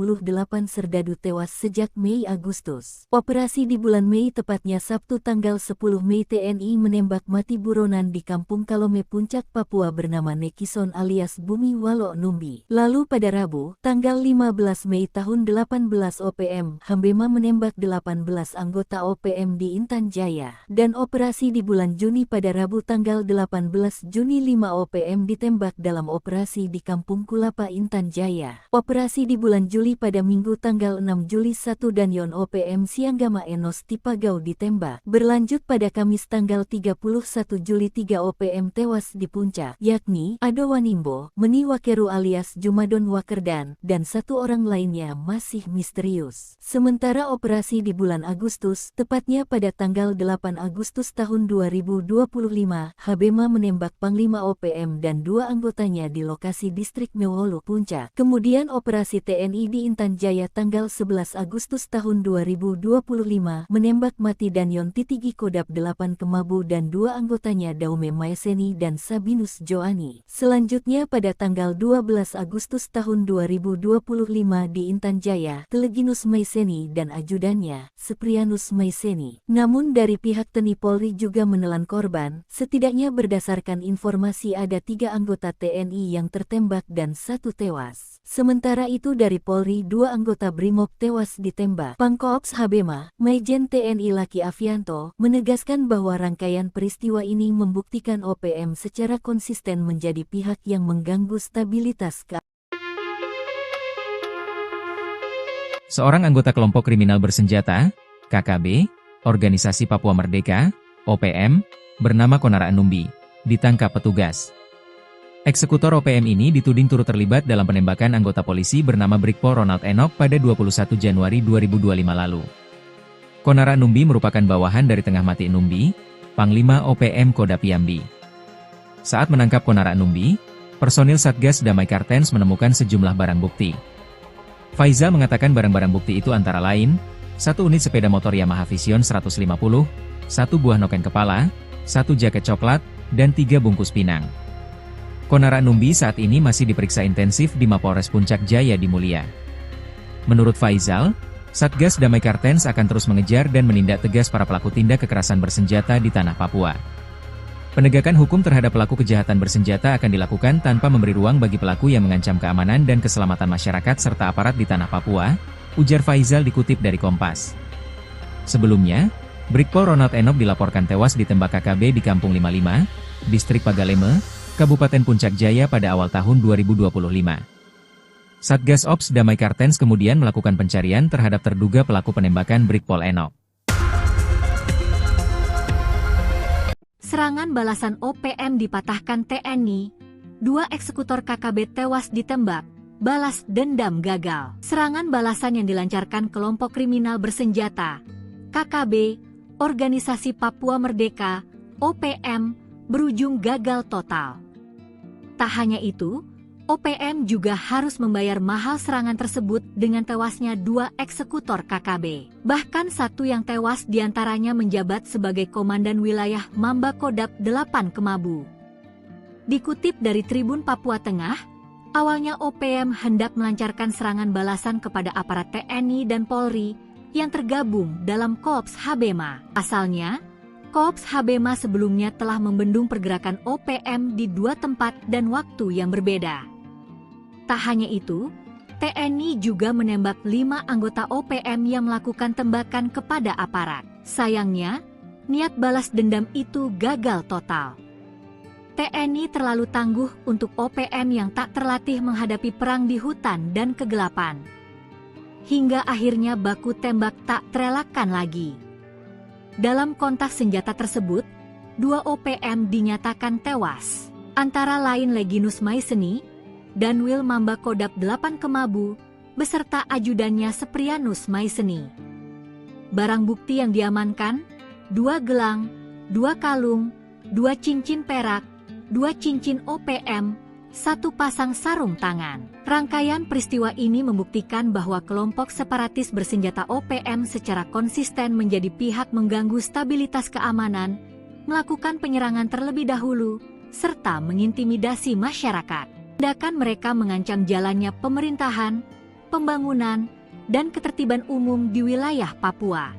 serdadu tewas sejak Mei-Agustus. Operasi di bulan Mei tepatnya Sabtu tanggal 10 Mei TNI menembak mati buronan di Kampung Kalome Puncak Papua bernama Nekison alias Bumi Walo Numbi. Lalu pada Rabu, tanggal 15 Mei tahun 18 OPM, Habema menembak 18 anggota OPM di Intan Jaya. Dan operasi di bulan Juni pada Rabu tanggal 18 Juni 5 OPM ditembak dalam operasi di Kampung Kulapa Intan Jaya. Operasi di bulan Juli pada Minggu tanggal 6 Juli 1 Danyon OPM Sianggama Enos Tipagau ditembak. Berlanjut pada Kamis tanggal 31 Juli 3 OPM tewas di Puncak, yakni Ado Wanimbo, Meni Wakeru alias Jumadon Wakerdan, dan 1 orang lainnya masih misterius. Sementara operasi di bulan Agustus, tepatnya pada tanggal 8 Agustus tahun 2025, Habema menembak Panglima OPM dan 2 anggotanya di lokasi distrik Mewolu Puncak. Kemudian operasi TNI di Intan Jaya tanggal 11 Agustus tahun 2025 menembak mati Danyon Titigi Kodap 8 Kemabu dan 2 anggotanya Daume Maeseni dan Sabinus Joani. Selanjutnya pada tanggal 12 Agustus tahun 2025 di Intan Jaya, Teleginus Maeseni dan ajudannya, Seprianus Maeseni. Namun dari pihak TNI Polri juga menelan korban, setidaknya berdasarkan informasi ada 3 anggota TNI yang tertembak dan 1 tewas. Sementara itu dari Polri 2 anggota Brimob tewas ditembak. Pangkoops Habema, Maijen TNI Laki Afianto, menegaskan bahwa rangkaian peristiwa ini membuktikan OPM secara konsisten menjadi pihak yang mengganggu stabilitas keamanan. Seorang anggota kelompok kriminal bersenjata, KKB, Organisasi Papua Merdeka, OPM, bernama Konara Numbi, ditangkap petugas. Eksekutor OPM ini dituding turut terlibat dalam penembakan anggota polisi bernama Brigpol Ronald Enoch pada 21 Januari 2025 lalu. Konara Numbi merupakan bawahan dari Tengah Mati Numbi, Panglima OPM Kodap Yambi. Saat menangkap Konara Numbi, personil Satgas Damai Kartens menemukan sejumlah barang bukti. Faizal mengatakan barang-barang bukti itu antara lain, 1 unit sepeda motor Yamaha Vision 150, 1 buah noken kepala, 1 jaket coklat, dan 3 bungkus pinang. Konara Numbi saat ini masih diperiksa intensif di Mapolres Puncak Jaya di Mulia. Menurut Faizal, Satgas Damai Kartens akan terus mengejar dan menindak tegas para pelaku tindak kekerasan bersenjata di tanah Papua. Penegakan hukum terhadap pelaku kejahatan bersenjata akan dilakukan tanpa memberi ruang bagi pelaku yang mengancam keamanan dan keselamatan masyarakat serta aparat di tanah Papua, ujar Faizal dikutip dari Kompas. Sebelumnya, Brigpol Ronald Enoch dilaporkan tewas ditembak KKB di Kampung 55, Distrik Pagaleme, Kabupaten Puncak Jaya pada awal tahun 2025. Satgas Ops Damai Kartens kemudian melakukan pencarian terhadap terduga pelaku penembakan Brigpol Enoch. Serangan balasan OPM dipatahkan TNI, 2 eksekutor KKB tewas ditembak, balas dendam gagal. Serangan balasan yang dilancarkan kelompok kriminal bersenjata, KKB, Organisasi Papua Merdeka, OPM, berujung gagal total. Tak hanya itu, OPM juga harus membayar mahal serangan tersebut dengan tewasnya 2 eksekutor KKB. Bahkan 1 yang tewas diantaranya menjabat sebagai Komandan Wilayah Mamba Kodap 8 Kemabu. Dikutip dari Tribun Papua Tengah, Awalnya OPM hendak melancarkan serangan balasan kepada aparat TNI dan Polri yang tergabung dalam Kops Habema. Asalnya, Kops Habema sebelumnya telah membendung pergerakan OPM di 2 tempat dan waktu yang berbeda. Tak hanya itu, TNI juga menembak 5 anggota OPM yang melakukan tembakan kepada aparat. Sayangnya, niat balas dendam itu gagal total. TNI terlalu tangguh untuk OPM yang tak terlatih menghadapi perang di hutan dan kegelapan. Hingga akhirnya baku tembak tak terelakkan lagi. Dalam kontak senjata tersebut, 2 OPM dinyatakan tewas, antara lain Leginus Maiseni dan Wil Mamba Kodap 8 Kemabu, beserta ajudannya Seprianus Maiseni. Barang bukti yang diamankan, 2 gelang, 2 kalung, 2 cincin perak, 2 cincin OPM, 1 pasang sarung tangan. Rangkaian peristiwa ini membuktikan bahwa kelompok separatis bersenjata OPM secara konsisten menjadi pihak mengganggu stabilitas keamanan, melakukan penyerangan terlebih dahulu, serta mengintimidasi masyarakat. Tindakan mereka mengancam jalannya pemerintahan, pembangunan, dan ketertiban umum di wilayah Papua.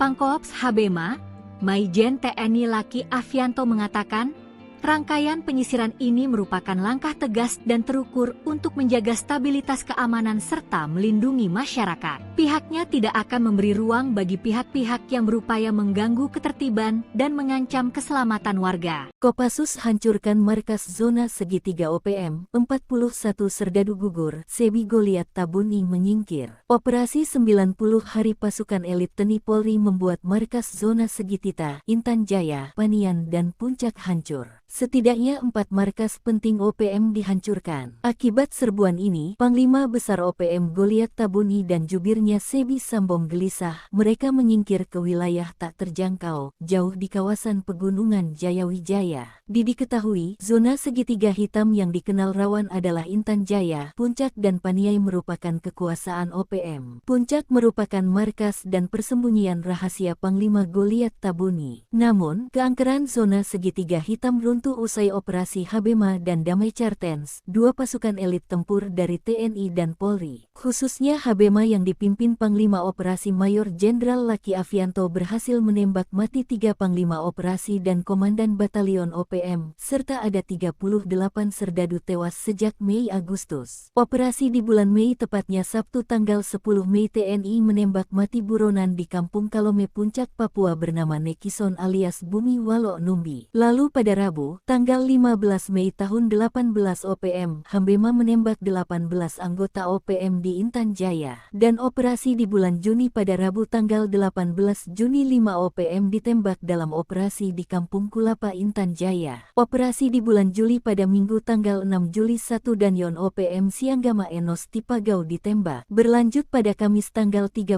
Pangkops Habema, Maijen TNI Laki Afianto mengatakan, rangkaian penyisiran ini merupakan langkah tegas dan terukur untuk menjaga stabilitas keamanan serta melindungi masyarakat. Pihaknya tidak akan memberi ruang bagi pihak-pihak yang berupaya mengganggu ketertiban dan mengancam keselamatan warga. Kopassus hancurkan markas zona segitiga OPM, 41 serdadu gugur, Sebi Goliat Tabuni menyingkir. Operasi 90 hari pasukan elit TNI Polri membuat markas zona segitiga, Intan Jaya, Panian dan Puncak hancur. Setidaknya 4 markas penting OPM dihancurkan. Akibat serbuan ini, Panglima Besar OPM Goliat Tabuni dan jubirnya Sebi Sambom gelisah. Mereka menyingkir ke wilayah tak terjangkau, jauh di kawasan pegunungan Jayawijaya. Diketahui, zona segitiga hitam yang dikenal rawan adalah Intan Jaya, Puncak dan Paniai merupakan kekuasaan OPM. Puncak merupakan markas dan persembunyian rahasia Panglima Goliat Tabuni. Namun, keangkeran zona segitiga hitam runtuh usai operasi Habema dan Damai Cartens, 2 pasukan elit tempur dari TNI dan Polri. Khususnya Habema yang dipimpin Panglima Operasi Mayor Jenderal Laki Afianto berhasil menembak mati 3 Panglima Operasi dan Komandan Batalion OPM, serta ada 38 serdadu tewas sejak Mei-Agustus. Operasi di bulan Mei tepatnya Sabtu tanggal 10 Mei TNI menembak mati buronan di Kampung Kalome Puncak Papua bernama Nekison alias Bumi Walo Numbi. Lalu pada Rabu, tanggal 15 Mei tahun 18 OPM, Habema menembak 18 anggota OPM di Intan Jaya. Dan operasi di bulan Juni pada Rabu tanggal 18 Juni 5 OPM ditembak dalam operasi di Kampung Kulapa Intan Jaya. Operasi di bulan Juli pada Minggu tanggal 6 Juli 1 dan Yon OPM Sianggama Enos Tipagau ditembak. Berlanjut pada Kamis tanggal 31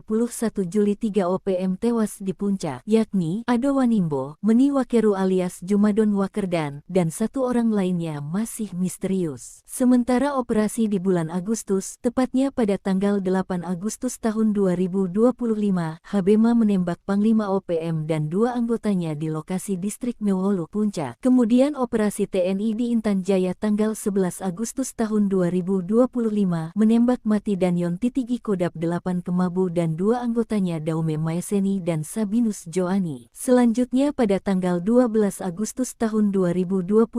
Juli 3 OPM tewas di Puncak, yakni Ado Wanimbo, Meni Wakeru alias Jumadon Wakerdan, dan 1 orang lainnya masih misterius. Sementara operasi di bulan Agustus, tepatnya pada tanggal 8 Agustus tahun 2025, Habema menembak Panglima OPM dan 2 anggotanya di lokasi distrik Mewolu Puncak. Kemudian operasi TNI di Intan Jaya tanggal 11 Agustus tahun 2025 menembak mati Danyon Titigi Kodap 8 Kemabu dan 2 anggotanya Daume Maeseni dan Sabinus Joani. Selanjutnya pada tanggal 12 Agustus tahun 2025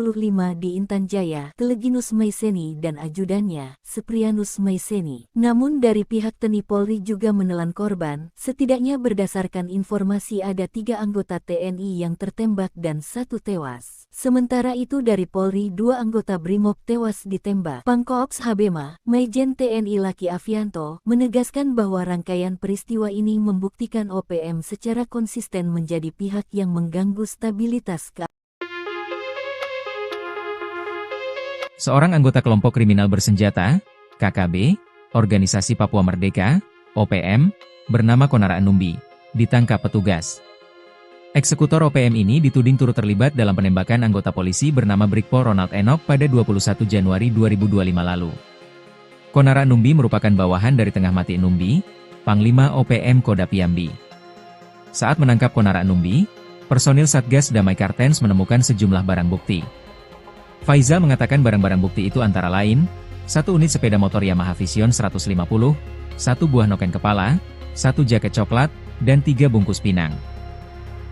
di Intan Jaya, Leginus Maiseni dan ajudannya, Seprianus Maiseni. Namun dari pihak TNI Polri juga menelan korban, setidaknya berdasarkan informasi ada 3 anggota TNI yang tertembak dan 1 tewas. Sementara itu dari Polri 2 anggota Brimob tewas ditembak. Pangkops Habema, Maijen TNI Laki Afianto, menegaskan bahwa rangkaian peristiwa ini membuktikan OPM secara konsisten menjadi pihak yang mengganggu stabilitas keamanan. Seorang anggota kelompok kriminal bersenjata, KKB, Organisasi Papua Merdeka, OPM, bernama Konara Numbi, ditangkap petugas. Eksekutor OPM ini dituding turut terlibat dalam penembakan anggota polisi bernama Brigpol Ronald Enoch pada 21 Januari 2025 lalu. Konara Numbi merupakan bawahan dari Tengah Mati Numbi, Panglima OPM Kodap Yambi. Saat menangkap Konara Numbi, personil Satgas Damai Kartens menemukan sejumlah barang bukti. Faizal mengatakan barang-barang bukti itu antara lain, 1 unit sepeda motor Yamaha Vision 150, 1 buah noken kepala, 1 jaket coklat, dan 3 bungkus pinang.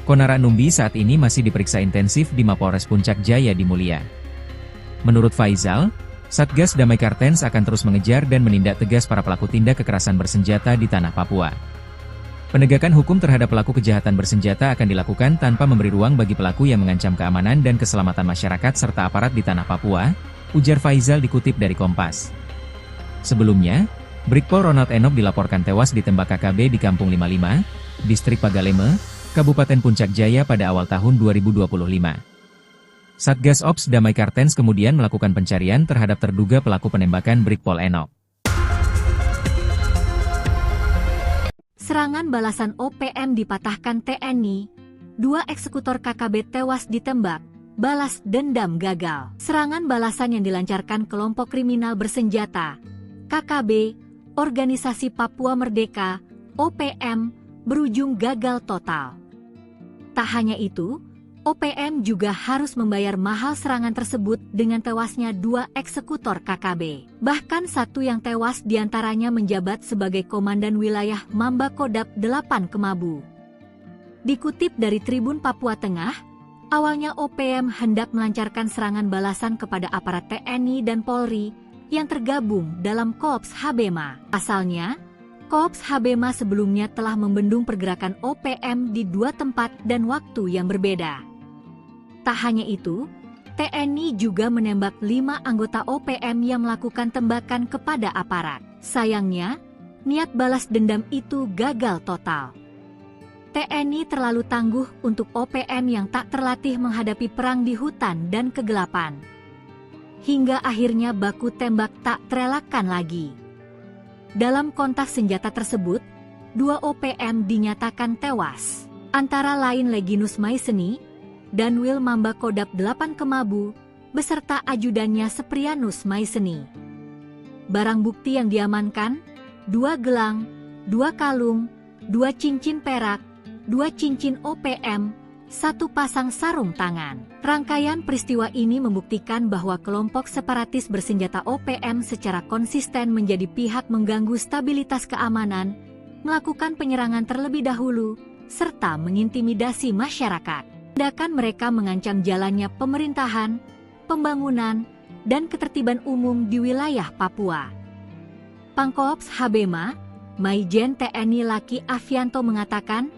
Konara Numbi saat ini masih diperiksa intensif di Mapolres Puncak Jaya di Mulia. Menurut Faizal, Satgas Damai Kartens akan terus mengejar dan menindak tegas para pelaku tindak kekerasan bersenjata di tanah Papua. Penegakan hukum terhadap pelaku kejahatan bersenjata akan dilakukan tanpa memberi ruang bagi pelaku yang mengancam keamanan dan keselamatan masyarakat serta aparat di tanah Papua, ujar Faizal dikutip dari Kompas. Sebelumnya, Brigpol Ronald Enoch dilaporkan tewas ditembak KKB di Kampung 55, Distrik Pagaleme, Kabupaten Puncak Jaya pada awal tahun 2025. Satgas Ops Damai Kartens kemudian melakukan pencarian terhadap terduga pelaku penembakan Brigpol Enoch. Serangan balasan OPM dipatahkan TNI, 2 eksekutor KKB tewas ditembak, balas dendam gagal. Serangan balasan yang dilancarkan kelompok kriminal bersenjata, KKB, Organisasi Papua Merdeka, OPM, berujung gagal total. Tak hanya itu, OPM juga harus membayar mahal serangan tersebut dengan tewasnya 2 eksekutor KKB. Bahkan 1 yang tewas diantaranya menjabat sebagai Komandan Wilayah Mamba Kodap 8 Kemabu. Dikutip dari Tribun Papua Tengah, awalnya OPM hendak melancarkan serangan balasan kepada aparat TNI dan Polri yang tergabung dalam Korps Habema. Asalnya, Korps Habema sebelumnya telah membendung pergerakan OPM di 2 tempat dan waktu yang berbeda. Tak hanya itu, TNI juga menembak 5 anggota OPM yang melakukan tembakan kepada aparat. Sayangnya, niat balas dendam itu gagal total. TNI terlalu tangguh untuk OPM yang tak terlatih menghadapi perang di hutan dan kegelapan. Hingga akhirnya baku tembak tak terelakkan lagi. Dalam kontak senjata tersebut, 2 OPM dinyatakan tewas, antara lain Leginus Maiseni dan Wil Mamba Kodap 8 Kemabu, beserta ajudannya Seprianus Maiseni. Barang bukti yang diamankan, 2 gelang, 2 kalung, 2 cincin perak, 2 cincin OPM, 1 pasang sarung tangan. Rangkaian peristiwa ini membuktikan bahwa kelompok separatis bersenjata OPM secara konsisten menjadi pihak mengganggu stabilitas keamanan, melakukan penyerangan terlebih dahulu, serta mengintimidasi masyarakat. Tindakan mereka mengancam jalannya pemerintahan, pembangunan, dan ketertiban umum di wilayah Papua. Pangkops Habema, Maijen TNI Laki Afianto mengatakan,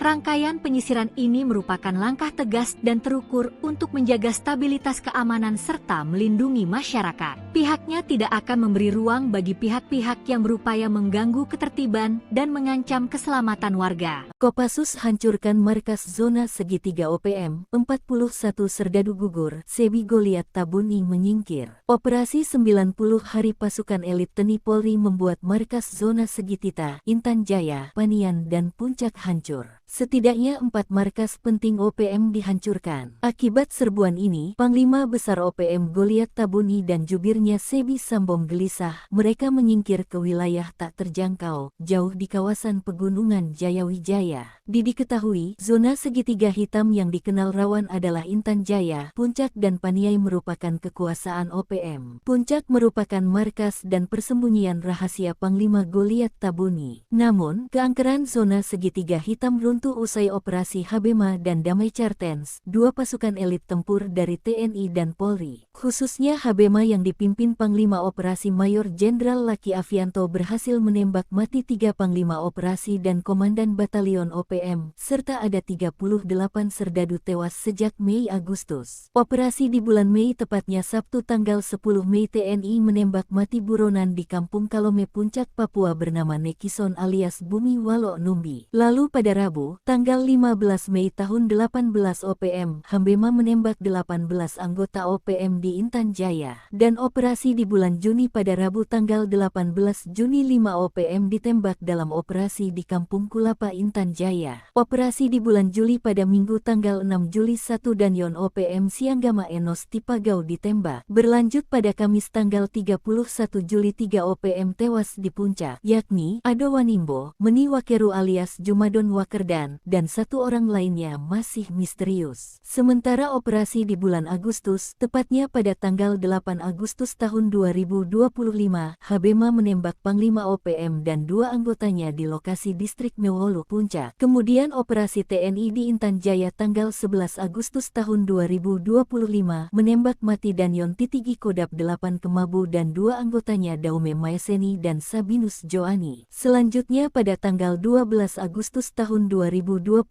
rangkaian penyisiran ini merupakan langkah tegas dan terukur untuk menjaga stabilitas keamanan serta melindungi masyarakat. Pihaknya tidak akan memberi ruang bagi pihak-pihak yang berupaya mengganggu ketertiban dan mengancam keselamatan warga. Kopassus hancurkan markas zona segitiga OPM, 41 serdadu gugur, Sebi Goliat Tabuni menyingkir. Operasi 90 hari pasukan elit TNI Polri membuat markas zona segitiga, Intan Jaya, Panian dan Puncak hancur. Setidaknya 4 markas penting OPM dihancurkan. Akibat serbuan ini, Panglima Besar OPM Goliat Tabuni dan jubirnya Sebi Sambom gelisah. Mereka menyingkir ke wilayah tak terjangkau, jauh di kawasan pegunungan Jayawijaya. Diketahui, zona segitiga hitam yang dikenal rawan adalah Intan Jaya, Puncak dan Paniai merupakan kekuasaan OPM. Puncak merupakan markas dan persembunyian rahasia Panglima Goliat Tabuni. Namun, keangkeran zona segitiga hitam runtuh usai operasi Habema dan Damai Kartens, 2 pasukan elit tempur dari TNI dan Polri. Khususnya Habema yang dipimpin Panglima Operasi Mayor Jenderal Laki Afianto berhasil menembak mati 3 Panglima Operasi dan Komandan Batalion OPM, serta ada 38 serdadu tewas sejak Mei-Agustus. Operasi di bulan Mei tepatnya Sabtu tanggal 10 Mei TNI menembak mati buronan di Kampung Kalome Puncak Papua bernama Nekison alias Bumi Walo Numbi. Lalu pada Rabu, tanggal 15 Mei tahun 18 OPM, Habema menembak 18 anggota OPM di Intan Jaya. Dan operasi di bulan Juni pada Rabu tanggal 18 Juni 5 OPM ditembak dalam operasi di Kampung Kulapa Intan Jaya. Operasi di bulan Juli pada Minggu tanggal 6 Juli 1 dan Yon OPM Sianggama Enos Tipagau ditembak. Berlanjut pada Kamis tanggal 31 Juli 3 OPM tewas di Puncak, yakni Ado Wanimbo, Meni Wakeru alias Jumadon Wakerda, diamankan, dan 1 orang lainnya masih misterius. Sementara operasi di bulan Agustus, tepatnya pada tanggal 8 Agustus tahun 2025, Habema menembak Panglima OPM dan 2 anggotanya di lokasi distrik Mewolu, Puncak. Kemudian operasi TNI di Intan Jaya tanggal 11 Agustus tahun 2025, menembak mati Danyon Titigi Kodap 8 Kemabu dan 2 anggotanya Daume Maeseni dan Sabinus Joani. Selanjutnya pada tanggal 12 Agustus tahun 2025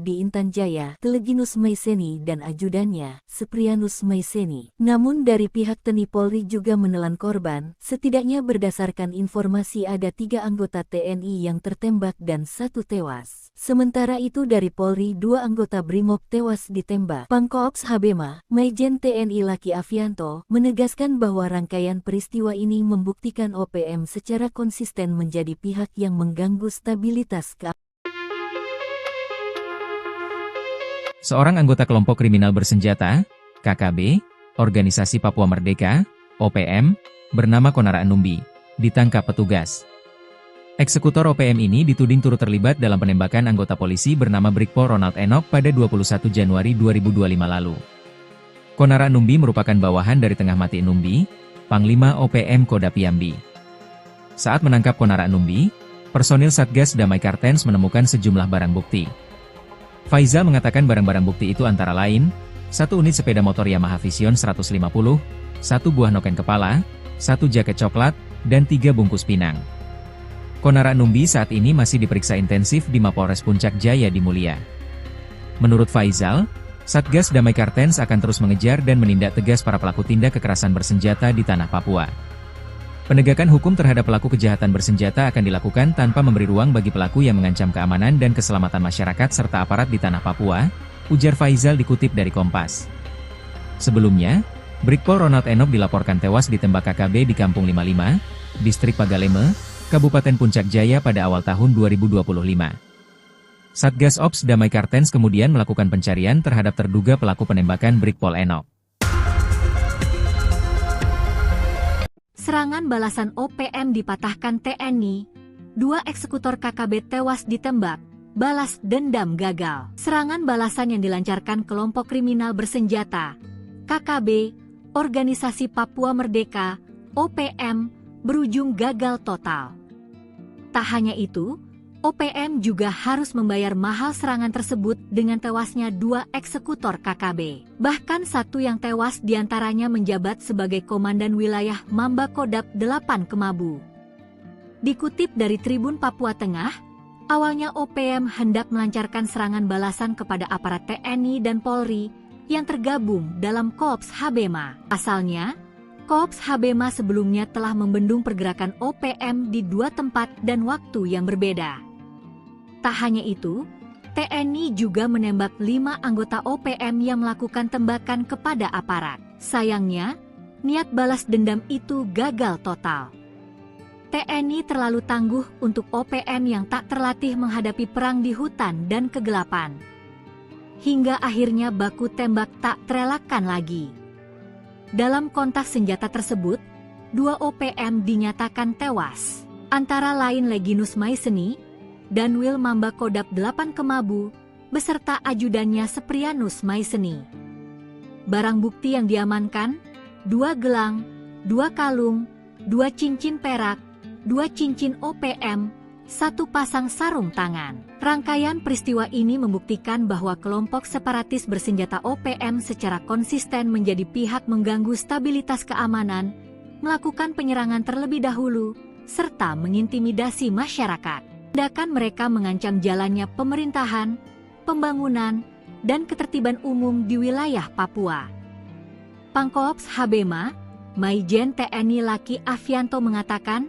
di Intan Jaya, Teleginus Maeseni dan ajudannya, Seprianus Maeseni. Namun dari pihak TNI Polri juga menelan korban, setidaknya berdasarkan informasi ada 3 anggota TNI yang tertembak dan 1 tewas. Sementara itu dari Polri 2 anggota Brimob tewas ditembak. Pangkoops Habema, Maijen TNI Laki Afianto, menegaskan bahwa rangkaian peristiwa ini membuktikan OPM secara konsisten menjadi pihak yang mengganggu stabilitas keamanan. Seorang anggota kelompok kriminal bersenjata, KKB, Organisasi Papua Merdeka, OPM, bernama Konara Numbi, ditangkap petugas. Eksekutor OPM ini dituding turut terlibat dalam penembakan anggota polisi bernama Brigpol Ronald Enoch pada 21 Januari 2025 lalu. Konara Numbi merupakan bawahan dari Tengah Mati Numbi, Panglima OPM Kodap Yambi. Saat menangkap Konara Numbi, personil Satgas Damai Kartens menemukan sejumlah barang bukti. Faizal mengatakan barang-barang bukti itu antara lain, 1 unit sepeda motor Yamaha Vision 150, 1 buah noken kepala, 1 jaket coklat, dan 3 bungkus pinang. Konara Numbi saat ini masih diperiksa intensif di Mapolres Puncak Jaya di Mulia. Menurut Faizal, Satgas Damai Kartens akan terus mengejar dan menindak tegas para pelaku tindak kekerasan bersenjata di tanah Papua. Penegakan hukum terhadap pelaku kejahatan bersenjata akan dilakukan tanpa memberi ruang bagi pelaku yang mengancam keamanan dan keselamatan masyarakat serta aparat di tanah Papua, ujar Faizal dikutip dari Kompas. Sebelumnya, Brigpol Ronald Enoch dilaporkan tewas ditembak KKB di Kampung 55, Distrik Pagaleme, Kabupaten Puncak Jaya pada awal tahun 2025. Satgas Ops Damai Kartens kemudian melakukan pencarian terhadap terduga pelaku penembakan Brigpol Enoch. Serangan balasan OPM dipatahkan TNI, 2 eksekutor KKB tewas ditembak, balas dendam gagal. Serangan balasan yang dilancarkan kelompok kriminal bersenjata, KKB, Organisasi Papua Merdeka, OPM, berujung gagal total. Tak hanya itu, OPM juga harus membayar mahal serangan tersebut dengan tewasnya 2 eksekutor KKB. Bahkan 1 yang tewas diantaranya menjabat sebagai Komandan Wilayah Mamba Kodap 8 Kemabu. Dikutip dari Tribun Papua Tengah, awalnya OPM hendak melancarkan serangan balasan kepada aparat TNI dan Polri yang tergabung dalam Korps Habema. Asalnya, Korps Habema sebelumnya telah membendung pergerakan OPM di 2 tempat dan waktu yang berbeda. Tak hanya itu, TNI juga menembak 5 anggota OPM yang melakukan tembakan kepada aparat. Sayangnya, niat balas dendam itu gagal total. TNI terlalu tangguh untuk OPM yang tak terlatih menghadapi perang di hutan dan kegelapan. Hingga akhirnya baku tembak tak terelakkan lagi. Dalam kontak senjata tersebut, 2 OPM dinyatakan tewas, antara lain Leginus Maeseni dan Wil Mamba Kodap 8 Kemabu, beserta ajudannya Seprianus Maeseni. Barang bukti yang diamankan, 2 gelang, 2 kalung, 2 cincin perak, 2 cincin OPM, 1 pasang sarung tangan. Rangkaian peristiwa ini membuktikan bahwa kelompok separatis bersenjata OPM secara konsisten menjadi pihak mengganggu stabilitas keamanan, melakukan penyerangan terlebih dahulu, serta mengintimidasi masyarakat. Tindakan mereka mengancam jalannya pemerintahan, pembangunan, dan ketertiban umum di wilayah Papua. Pangkoops Habema, Maijen TNI Laki Afianto mengatakan,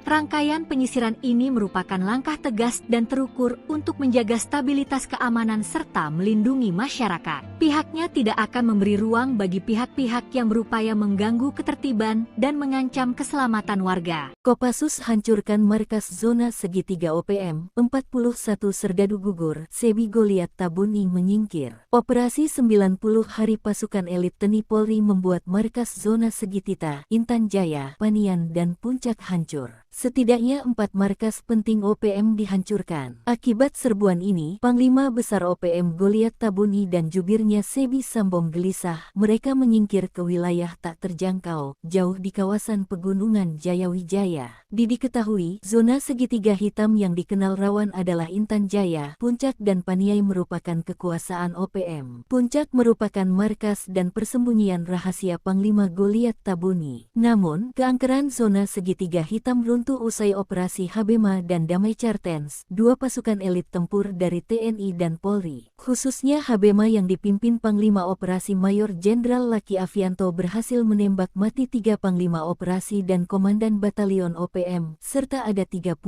rangkaian penyisiran ini merupakan langkah tegas dan terukur untuk menjaga stabilitas keamanan serta melindungi masyarakat. Pihaknya tidak akan memberi ruang bagi pihak-pihak yang berupaya mengganggu ketertiban dan mengancam keselamatan warga. Kopassus hancurkan markas zona segitiga OPM, 41 serdadu gugur, Sebi Goliat Tabuni menyingkir. Operasi 90 hari pasukan elit TNI Polri membuat markas zona segitiga, Intan Jaya, Panian dan Puncak hancur. setidaknya 4 markas penting OPM dihancurkan. Akibat serbuan ini, Panglima Besar OPM Goliat Tabuni dan jubirnya Sebi Sambong gelisah. Mereka menyingkir ke wilayah tak terjangkau, jauh di kawasan pegunungan Jayawijaya. Diketahui, zona segitiga hitam yang dikenal rawan adalah Intan Jaya, Puncak dan Paniai merupakan kekuasaan OPM. Puncak merupakan markas dan persembunyian rahasia Panglima Goliat Tabuni. Namun, keangkeran zona segitiga hitam runtuh usai operasi Habema dan Damai Cartens, dua pasukan elit tempur dari TNI dan Polri. Khususnya Habema yang dipimpin Panglima Operasi Mayor Jenderal Laki Afianto berhasil menembak mati 3 Panglima Operasi dan Komandan Batalion OPM, serta ada 38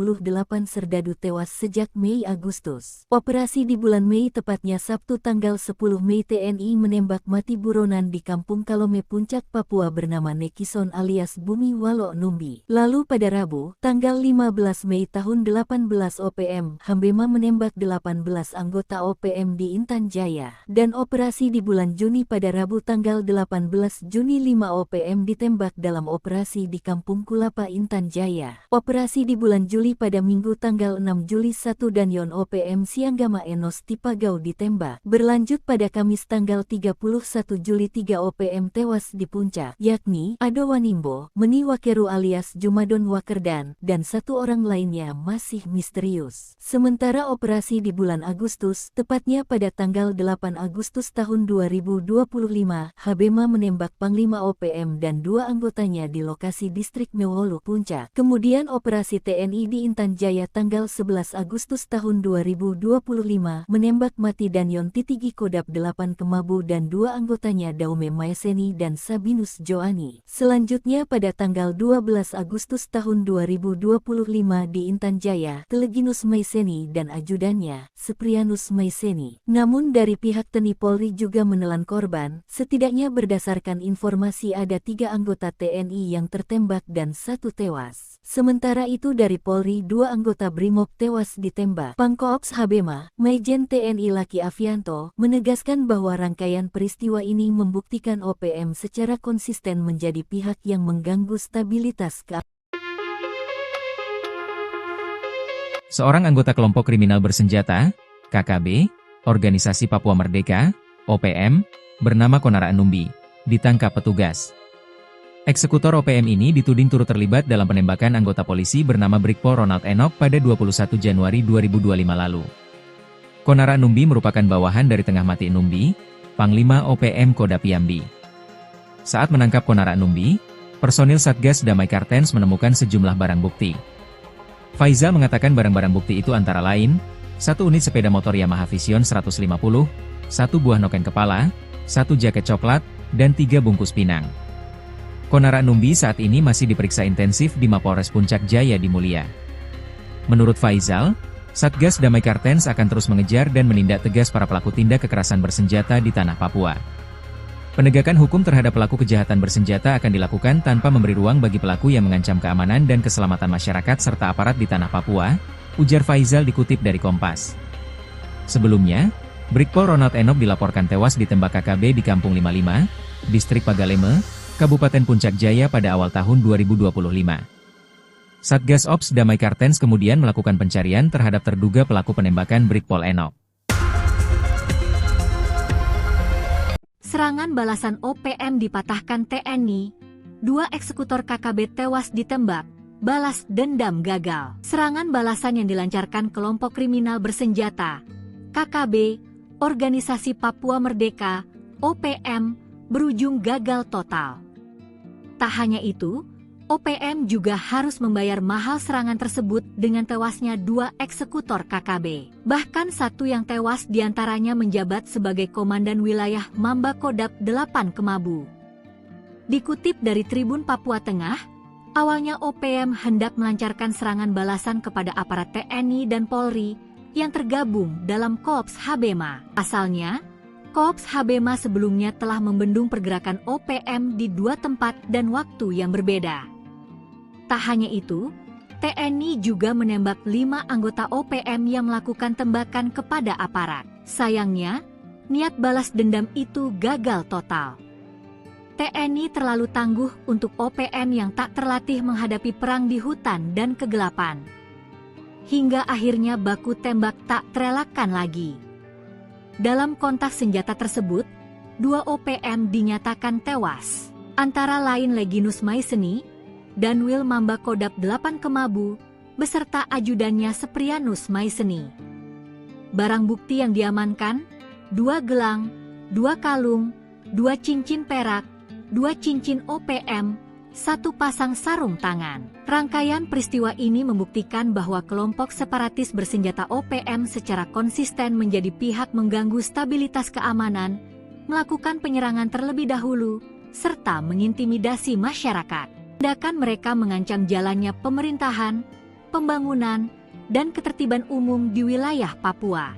serdadu tewas sejak Mei-Agustus. Operasi di bulan Mei tepatnya Sabtu tanggal 10 Mei TNI menembak mati buronan di Kampung Kalome Puncak Papua bernama Nekison alias Bumi Walo Numbi. Lalu pada Rabu, tanggal 15 Mei tahun 18 OPM, Habema menembak 18 anggota OPM di Intan Jaya. Dan operasi di bulan Juni pada Rabu tanggal 18 Juni 5 OPM ditembak dalam operasi di Kampung Kulapa Intan Jaya. Operasi di bulan Juli pada Minggu tanggal 6 Juli 1 Danyon OPM Sianggama Enos Tipagau ditembak. Berlanjut pada Kamis tanggal 31 Juli 3 OPM tewas di Puncak, yakni Ado Wanimbo, Meni Wakeru alias Jumadon Wakerdan, dan 1 orang lainnya masih misterius. Sementara operasi di bulan Agustus, tepatnya pada tanggal 8 Agustus tahun 2025, Habema menembak Panglima OPM dan 2 anggotanya di lokasi distrik Mewolu Puncak. Kemudian operasi TNI di Intan Jaya tanggal 11 Agustus tahun 2025 menembak mati Danyon Titigi Kodap 8 Kemabu dan 2 anggotanya Daume Maeseni dan Sabinus Joani. Selanjutnya pada tanggal 12 Agustus tahun 2025 di Intan Jaya, Teleginus Maeseni dan ajudannya, Seprianus Maeseni. Namun dari pihak TNI Polri juga menelan korban, setidaknya berdasarkan informasi ada 3 anggota TNI yang tertembak dan 1 tewas. Sementara itu dari Polri 2 anggota Brimob tewas ditembak. Pangkoops Habema, Majen TNI Laki Afianto, menegaskan bahwa rangkaian peristiwa ini membuktikan OPM secara konsisten menjadi pihak yang mengganggu stabilitas keamanan. Seorang anggota kelompok kriminal bersenjata, KKB, Organisasi Papua Merdeka, OPM, bernama Konara Numbi, ditangkap petugas. Eksekutor OPM ini dituding turut terlibat dalam penembakan anggota polisi bernama Brigpol Ronald Enoch pada 21 Januari 2025 lalu. Konara Numbi merupakan bawahan dari Tengah Mati Numbi, Panglima OPM Kodap Yambi. Saat menangkap Konara Numbi, personil Satgas Damai Kartens menemukan sejumlah barang bukti. Faizal mengatakan barang-barang bukti itu antara lain, 1 unit sepeda motor Yamaha Vision 150, 1 buah noken kepala, 1 jaket coklat, dan 3 bungkus pinang. Konara Numbi saat ini masih diperiksa intensif di Mapolres Puncak Jaya di Mulia. Menurut Faizal, Satgas Damai Kartens akan terus mengejar dan menindak tegas para pelaku tindak kekerasan bersenjata di tanah Papua. Penegakan hukum terhadap pelaku kejahatan bersenjata akan dilakukan tanpa memberi ruang bagi pelaku yang mengancam keamanan dan keselamatan masyarakat serta aparat di tanah Papua, ujar Faizal dikutip dari Kompas. Sebelumnya, Brigpol Ronald Enoch dilaporkan tewas ditembak KKB di Kampung 55, Distrik Pagaleme, Kabupaten Puncak Jaya pada awal tahun 2025. Satgas Ops Damai Kartens kemudian melakukan pencarian terhadap terduga pelaku penembakan Brigpol Enoch. Serangan balasan OPM dipatahkan TNI, 2 eksekutor KKB tewas ditembak, balas dendam gagal. Serangan balasan yang dilancarkan kelompok kriminal bersenjata, KKB, Organisasi Papua Merdeka, OPM, berujung gagal total. Tak hanya itu, OPM juga harus membayar mahal serangan tersebut dengan tewasnya 2 eksekutor KKB. Bahkan 1 yang tewas diantaranya menjabat sebagai Komandan Wilayah Mamba Kodap 8 Kemabu. Dikutip dari Tribun Papua Tengah, awalnya OPM hendak melancarkan serangan balasan kepada aparat TNI dan Polri yang tergabung dalam Korps Habema. Asalnya, Korps Habema sebelumnya telah membendung pergerakan OPM di 2 tempat dan waktu yang berbeda. Tak hanya itu, TNI juga menembak 5 anggota OPM yang melakukan tembakan kepada aparat. Sayangnya, niat balas dendam itu gagal total. TNI terlalu tangguh untuk OPM yang tak terlatih menghadapi perang di hutan dan kegelapan. Hingga akhirnya baku tembak tak terelakkan lagi. Dalam kontak senjata tersebut, 2 OPM dinyatakan tewas, antara lain Leginus Maeseni dan Wil Mamba Kodap 8 Kemabu, beserta ajudannya Seprianus Maeseni. Barang bukti yang diamankan, 2 gelang, 2 kalung, 2 cincin perak, 2 cincin OPM, 1 pasang sarung tangan. Rangkaian peristiwa ini membuktikan bahwa kelompok separatis bersenjata OPM secara konsisten menjadi pihak mengganggu stabilitas keamanan, melakukan penyerangan terlebih dahulu, serta mengintimidasi masyarakat. Tindakan mereka mengancam jalannya pemerintahan, pembangunan, dan ketertiban umum di wilayah Papua.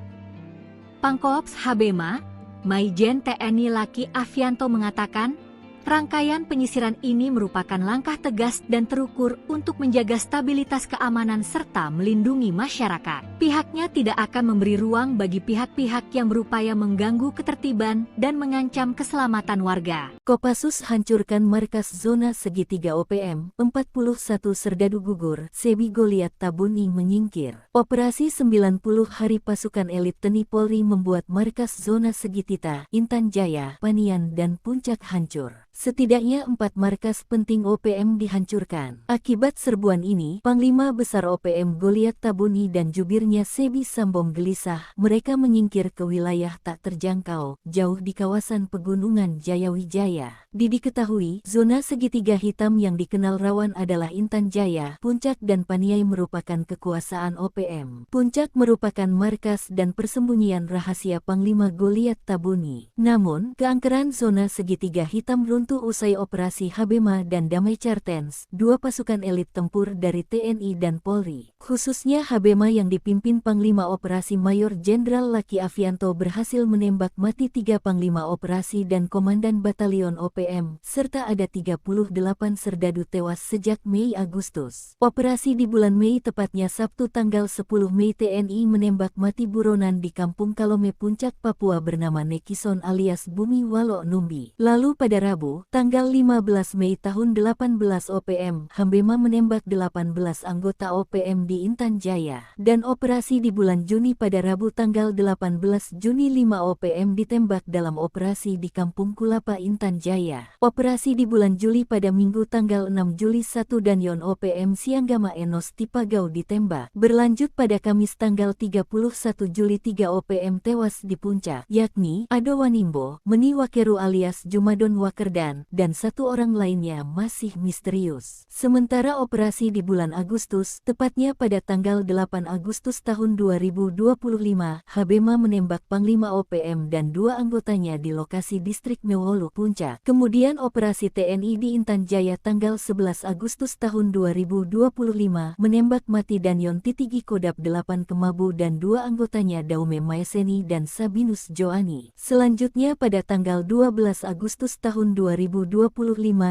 Pangkops Habema, Maijen TNI Laki Afianto mengatakan, rangkaian penyisiran ini merupakan langkah tegas dan terukur untuk menjaga stabilitas keamanan serta melindungi masyarakat. Pihaknya tidak akan memberi ruang bagi pihak-pihak yang berupaya mengganggu ketertiban dan mengancam keselamatan warga. Kopassus hancurkan markas zona segitiga OPM, 41 serdadu gugur, Sebi Goliat Tabuni menyingkir. Operasi 90 hari pasukan elit TNI Polri membuat markas zona segitiga, Intan Jaya, Panian dan Puncak hancur. Setidaknya 4 markas penting OPM dihancurkan. Akibat serbuan ini, Panglima Besar OPM Goliat Tabuni dan jubirnya Sebi Sambom gelisah. Mereka menyingkir ke wilayah tak terjangkau, jauh di kawasan pegunungan Jayawijaya. Diketahui, zona segitiga hitam yang dikenal rawan adalah Intan Jaya, Puncak dan Paniai merupakan kekuasaan OPM. Puncak merupakan markas dan persembunyian rahasia Panglima Goliat Tabuni. Namun, keangkeran zona segitiga hitam runtuh usai operasi Habema dan Damai Cartens, 2 pasukan elit tempur dari TNI dan Polri. Khususnya Habema yang dipimpin Panglima Operasi Mayor Jenderal Laki Afianto berhasil menembak mati 3 Panglima Operasi dan Komandan Batalion OPM, serta ada 38 serdadu tewas sejak Mei-Agustus. Operasi di bulan Mei tepatnya Sabtu tanggal 10 Mei TNI menembak mati buronan di Kampung Kalome Puncak Papua bernama Nekison alias Bumi Walo Numbi. Lalu pada Rabu, tanggal 15 Mei tahun 18 OPM, Habema menembak 18 anggota OPM di Intan Jaya. Dan operasi di bulan Juni pada Rabu tanggal 18 Juni 5 OPM ditembak dalam operasi di Kampung Kulapa Intan Jaya. Operasi di bulan Juli pada Minggu tanggal 6 Juli 1 dan Yon OPM Sianggama Enos Tipagau ditembak. Berlanjut pada Kamis tanggal 31 Juli 3 OPM tewas di Puncak, yakni Ado Wanimbo, Meni Wakeru alias Jumadon Wakerdan, dan 1 orang lainnya masih misterius. Sementara operasi di bulan Agustus, tepatnya pada tanggal 8 Agustus tahun 2025, Habema menembak Panglima OPM dan 2 anggotanya di lokasi distrik Mewolu Puncak. Kemudian operasi TNI di Intan Jaya tanggal 11 Agustus tahun 2025 menembak mati Danyon Titigi Kodap 8 Kemabu dan 2 anggotanya Daume Maeseni dan Sabinus Joani. Selanjutnya pada tanggal 12 Agustus tahun 2025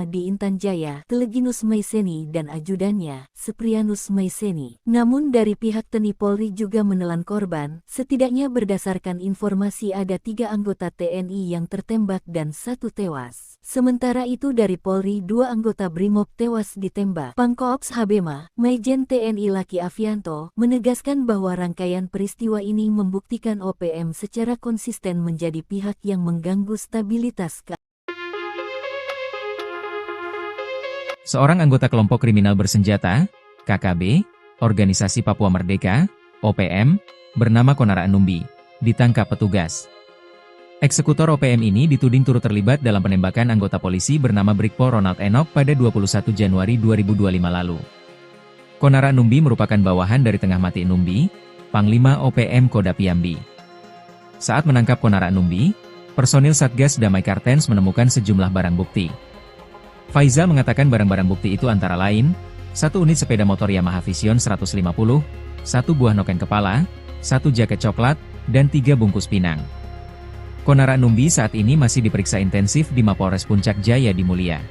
di Intan Jaya, Leginus Maeseni dan ajudannya, Seprianus Maeseni. Namun dari pihak TNI Polri juga menelan korban, setidaknya berdasarkan informasi ada 3 anggota TNI yang tertembak dan 1 tewas. Sementara itu dari Polri 2 anggota Brimob tewas ditembak. Pangkops Habema, Maijen TNI Laki Afianto, menegaskan bahwa rangkaian peristiwa ini membuktikan OPM secara konsisten menjadi pihak yang mengganggu stabilitas keamanan. Seorang anggota kelompok kriminal bersenjata, KKB, Organisasi Papua Merdeka, OPM, bernama Konara Numbi, ditangkap petugas. Eksekutor OPM ini dituding turut terlibat dalam penembakan anggota polisi bernama Brigpol Ronald Enoch pada 21 Januari 2025 lalu. Konara Numbi merupakan bawahan dari Tengah Mati Numbi, Panglima OPM Kodap Yambi. Saat menangkap Konara Numbi, personil Satgas Damai Cartens menemukan sejumlah barang bukti. Faizal mengatakan barang-barang bukti itu antara lain, 1 unit sepeda motor Yamaha Vision 150, 1 buah noken kepala, 1 jaket coklat, dan 3 bungkus pinang. Konara Numbi saat ini masih diperiksa intensif di Mapolres Puncak Jaya di Mulia.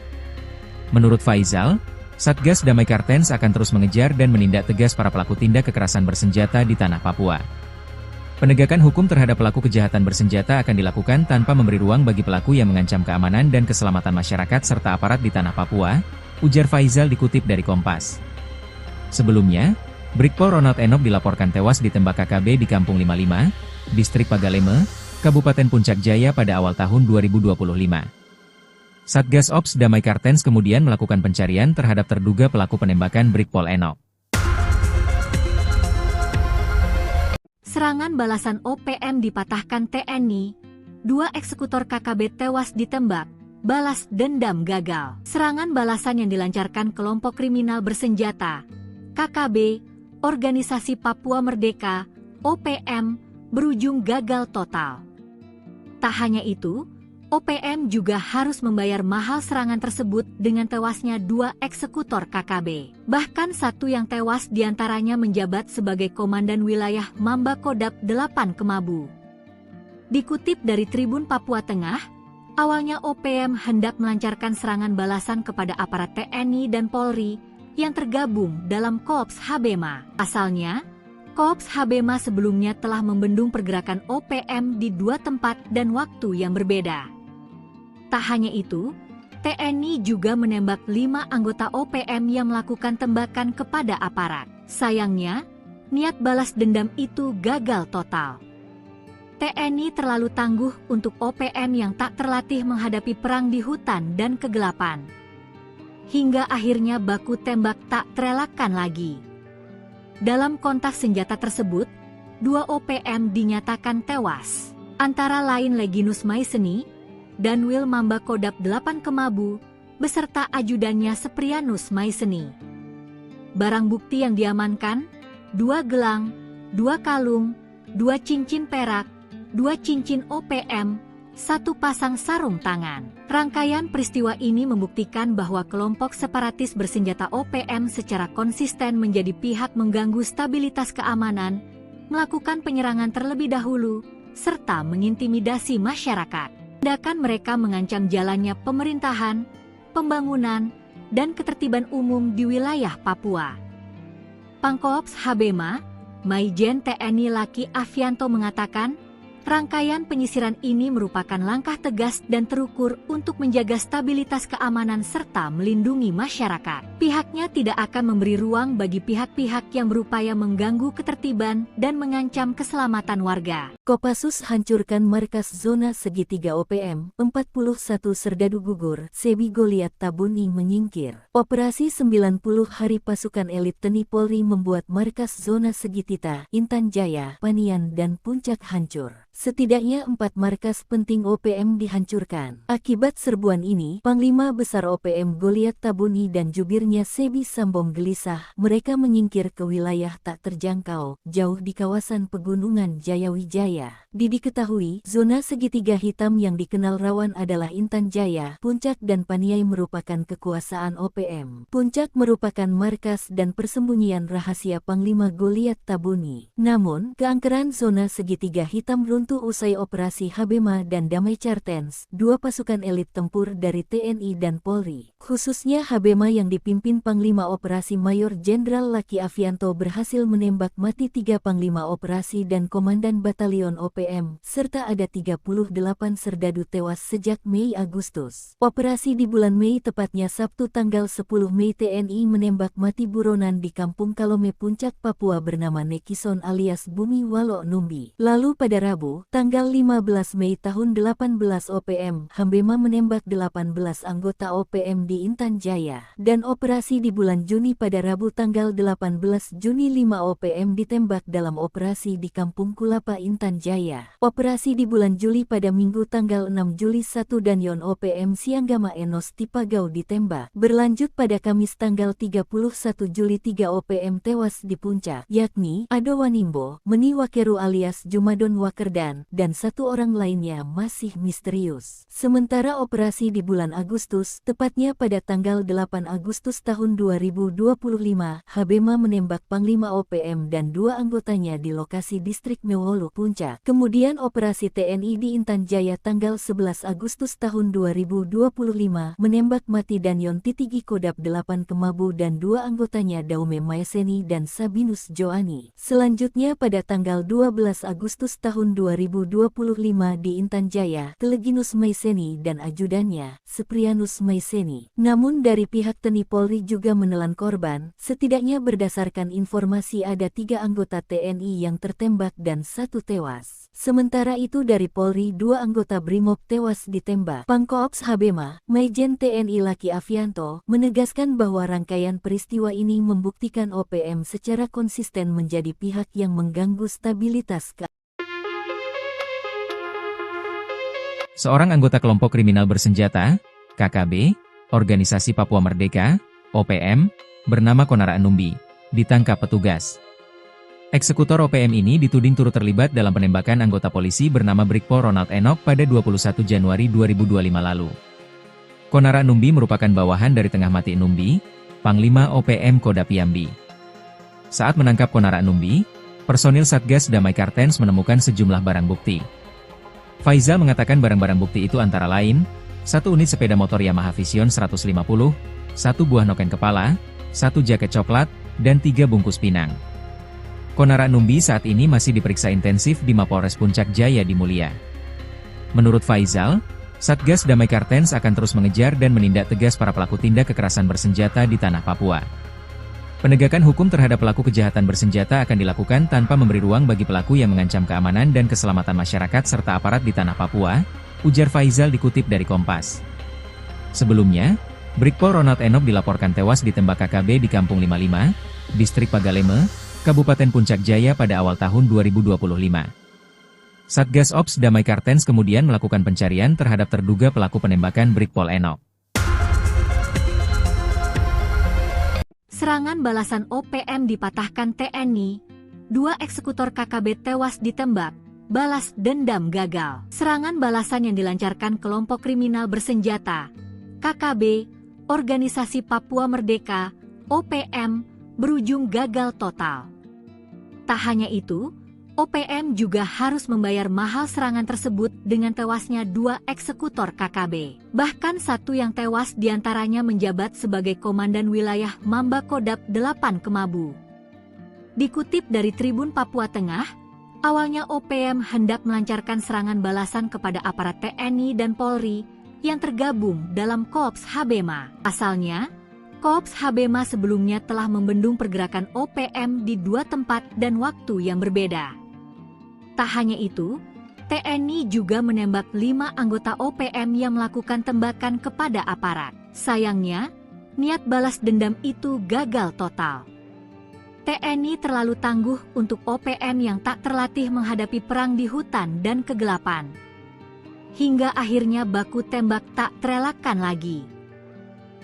Menurut Faizal, Satgas Damai Cartens akan terus mengejar dan menindak tegas para pelaku tindak kekerasan bersenjata di tanah Papua. Penegakan hukum terhadap pelaku kejahatan bersenjata akan dilakukan tanpa memberi ruang bagi pelaku yang mengancam keamanan dan keselamatan masyarakat serta aparat di tanah Papua, ujar Faizal dikutip dari Kompas. Sebelumnya, Brigpol Ronald Enoch dilaporkan tewas ditembak KKB di Kampung 55, Distrik Pagaleme, Kabupaten Puncak Jaya pada awal tahun 2025. Satgas Ops Damai Kartens kemudian melakukan pencarian terhadap terduga pelaku penembakan Brigpol Enoch. Serangan balasan OPM dipatahkan TNI, 2 eksekutor KKB tewas ditembak, balas dendam gagal. Serangan balasan yang dilancarkan kelompok kriminal bersenjata, KKB, Organisasi Papua Merdeka, OPM, berujung gagal total. Tak hanya itu, OPM juga harus membayar mahal serangan tersebut dengan tewasnya 2 eksekutor KKB. Bahkan satu yang tewas diantaranya menjabat sebagai Komandan Wilayah Mamba Kodap 8 Kemabu. Dikutip dari Tribun Papua Tengah, awalnya OPM hendak melancarkan serangan balasan kepada aparat TNI dan Polri yang tergabung dalam Korps Habema. Asalnya, Korps Habema sebelumnya telah membendung pergerakan OPM di 2 tempat dan waktu yang berbeda. Tak hanya itu, TNI juga menembak 5 anggota OPM yang melakukan tembakan kepada aparat. Sayangnya, niat balas dendam itu gagal total. TNI terlalu tangguh untuk OPM yang tak terlatih menghadapi perang di hutan dan kegelapan. Hingga akhirnya baku tembak tak terelakkan lagi. Dalam kontak senjata tersebut, 2 OPM dinyatakan tewas, antara lain Leginus Maiseni dan Wil Mamba Kodap 8 Kemabu, beserta ajudannya Seprianus Maiseni. Barang bukti yang diamankan, 2 gelang, 2 kalung, 2 cincin perak, 2 cincin OPM, 1 pasang sarung tangan. Rangkaian peristiwa ini membuktikan bahwa kelompok separatis bersenjata OPM secara konsisten menjadi pihak mengganggu stabilitas keamanan, melakukan penyerangan terlebih dahulu, serta mengintimidasi masyarakat. Tindakan mereka mengancam jalannya pemerintahan, pembangunan, dan ketertiban umum di wilayah Papua. Pangkops Habema, Maijen TNI Laki Afianto mengatakan, rangkaian penyisiran ini merupakan langkah tegas dan terukur untuk menjaga stabilitas keamanan serta melindungi masyarakat. Pihaknya tidak akan memberi ruang bagi pihak-pihak yang berupaya mengganggu ketertiban dan mengancam keselamatan warga. Kopassus hancurkan markas zona segitiga OPM, 41 serdadu gugur, Sebi Goliat Tabuni menyingkir. Operasi 90 hari pasukan elit TNI Polri membuat markas zona segitiga, Intan Jaya, Panian dan Puncak hancur. Setidaknya 4 markas penting OPM dihancurkan. Akibat serbuan ini, Panglima Besar OPM Goliat Tabuni dan jubirnya Sebi Sambong gelisah. Mereka menyingkir ke wilayah tak terjangkau, jauh di kawasan pegunungan Jayawijaya. Diketahui, zona segitiga hitam yang dikenal rawan adalah Intan Jaya, Puncak dan Paniai merupakan kekuasaan OPM. Puncak merupakan markas dan persembunyian rahasia Panglima Goliat Tabuni. Namun, keangkeran zona segitiga hitam runtuh usai operasi Habema dan Damai Kartens, 2 pasukan elit tempur dari TNI dan Polri. Khususnya Habema yang dipimpin Panglima Operasi Mayor Jenderal Laki Afianto berhasil menembak mati 3 Panglima Operasi dan Komandan Batalion OPM, serta ada 38 serdadu tewas sejak Mei-Agustus. Operasi di bulan Mei tepatnya Sabtu tanggal 10 Mei TNI menembak mati buronan di Kampung Kalome Puncak Papua bernama Nekison alias Bumi Walo Numbi. Lalu pada Rabu, tanggal 15 Mei tahun 18 OPM, Habema menembak 18 anggota OPM di Intan Jaya. Dan operasi di bulan Juni pada Rabu tanggal 18 Juni 5 OPM ditembak dalam operasi di Kampung Kulapa Intan Jaya. Operasi di bulan Juli pada Minggu tanggal 6 Juli 1 dan Yon OPM Sianggama Enos Tipagau ditembak. Berlanjut pada Kamis tanggal 31 Juli 3 OPM tewas di Puncak, yakni Ado Wanimbo, Meni Wakeru alias Jumadon Wakerda, dihentikan, dan 1 orang lainnya masih misterius. Sementara operasi di bulan Agustus, tepatnya pada tanggal 8 Agustus tahun 2025, Habema menembak Panglima OPM dan 2 anggotanya di lokasi distrik Mewolu, Puncak. Kemudian operasi TNI di Intan Jaya tanggal 11 Agustus tahun 2025, menembak mati Danyon Titigi Kodap 8 Kemabu dan 2 anggotanya Daume Maeseni dan Sabinus Joani. Selanjutnya pada tanggal 12 Agustus tahun 2025 di Intan Jaya, Teleginus Maeseni dan ajudannya, Seprianus Maeseni. Namun dari pihak TNI Polri juga menelan korban, setidaknya berdasarkan informasi ada 3 anggota TNI yang tertembak dan 1 tewas. Sementara itu dari Polri 2 anggota Brimob tewas ditembak. Pangkoops Habema, Maijen TNI Laki Afianto, menegaskan bahwa rangkaian peristiwa ini membuktikan OPM secara konsisten menjadi pihak yang mengganggu stabilitas keamanan. Seorang anggota kelompok kriminal bersenjata, KKB, Organisasi Papua Merdeka, OPM, bernama Konara Numbi, ditangkap petugas. Eksekutor OPM ini dituding turut terlibat dalam penembakan anggota polisi bernama Brigpol Ronald Enoch pada 21 Januari 2025 lalu. Konara Numbi merupakan bawahan dari Tengah Mati Numbi, Panglima OPM Kodap Yambi. Saat menangkap Konara Numbi, personil Satgas Damai Kartens menemukan sejumlah barang bukti. Faizal mengatakan barang-barang bukti itu antara lain, 1 unit sepeda motor Yamaha Vision 150, 1 buah noken kepala, 1 jaket coklat, dan 3 bungkus pinang. Konara Numbi saat ini masih diperiksa intensif di Mapolres Puncak Jaya di Mulia. Menurut Faizal, Satgas Damai Kartens akan terus mengejar dan menindak tegas para pelaku tindak kekerasan bersenjata di tanah Papua. Penegakan hukum terhadap pelaku kejahatan bersenjata akan dilakukan tanpa memberi ruang bagi pelaku yang mengancam keamanan dan keselamatan masyarakat serta aparat di tanah Papua, ujar Faizal dikutip dari Kompas. Sebelumnya, Brigpol Ronald Enoch dilaporkan tewas ditembak KKB di Kampung 55, Distrik Pagaleme, Kabupaten Puncak Jaya pada awal tahun 2025. Satgas Ops Damai Kartens kemudian melakukan pencarian terhadap terduga pelaku penembakan Brigpol Enoch. Serangan balasan OPM dipatahkan TNI, 2 eksekutor KKB tewas ditembak, balas dendam gagal. Serangan balasan yang dilancarkan kelompok kriminal bersenjata, KKB, Organisasi Papua Merdeka, OPM, berujung gagal total. Tak hanya itu, OPM juga harus membayar mahal serangan tersebut dengan tewasnya 2 eksekutor KKB. Bahkan 1 yang tewas diantaranya menjabat sebagai Komandan Wilayah Mamba Kodap 8 Kemabu. Dikutip dari Tribun Papua Tengah, awalnya OPM hendak melancarkan serangan balasan kepada aparat TNI dan Polri yang tergabung dalam Korps Habema. Asalnya, Korps Habema sebelumnya telah membendung pergerakan OPM di 2 tempat dan waktu yang berbeda. Tak hanya itu, TNI juga menembak 5 anggota OPM yang melakukan tembakan kepada aparat. Sayangnya, niat balas dendam itu gagal total. TNI terlalu tangguh untuk OPM yang tak terlatih menghadapi perang di hutan dan kegelapan. Hingga akhirnya baku tembak tak terelakkan lagi.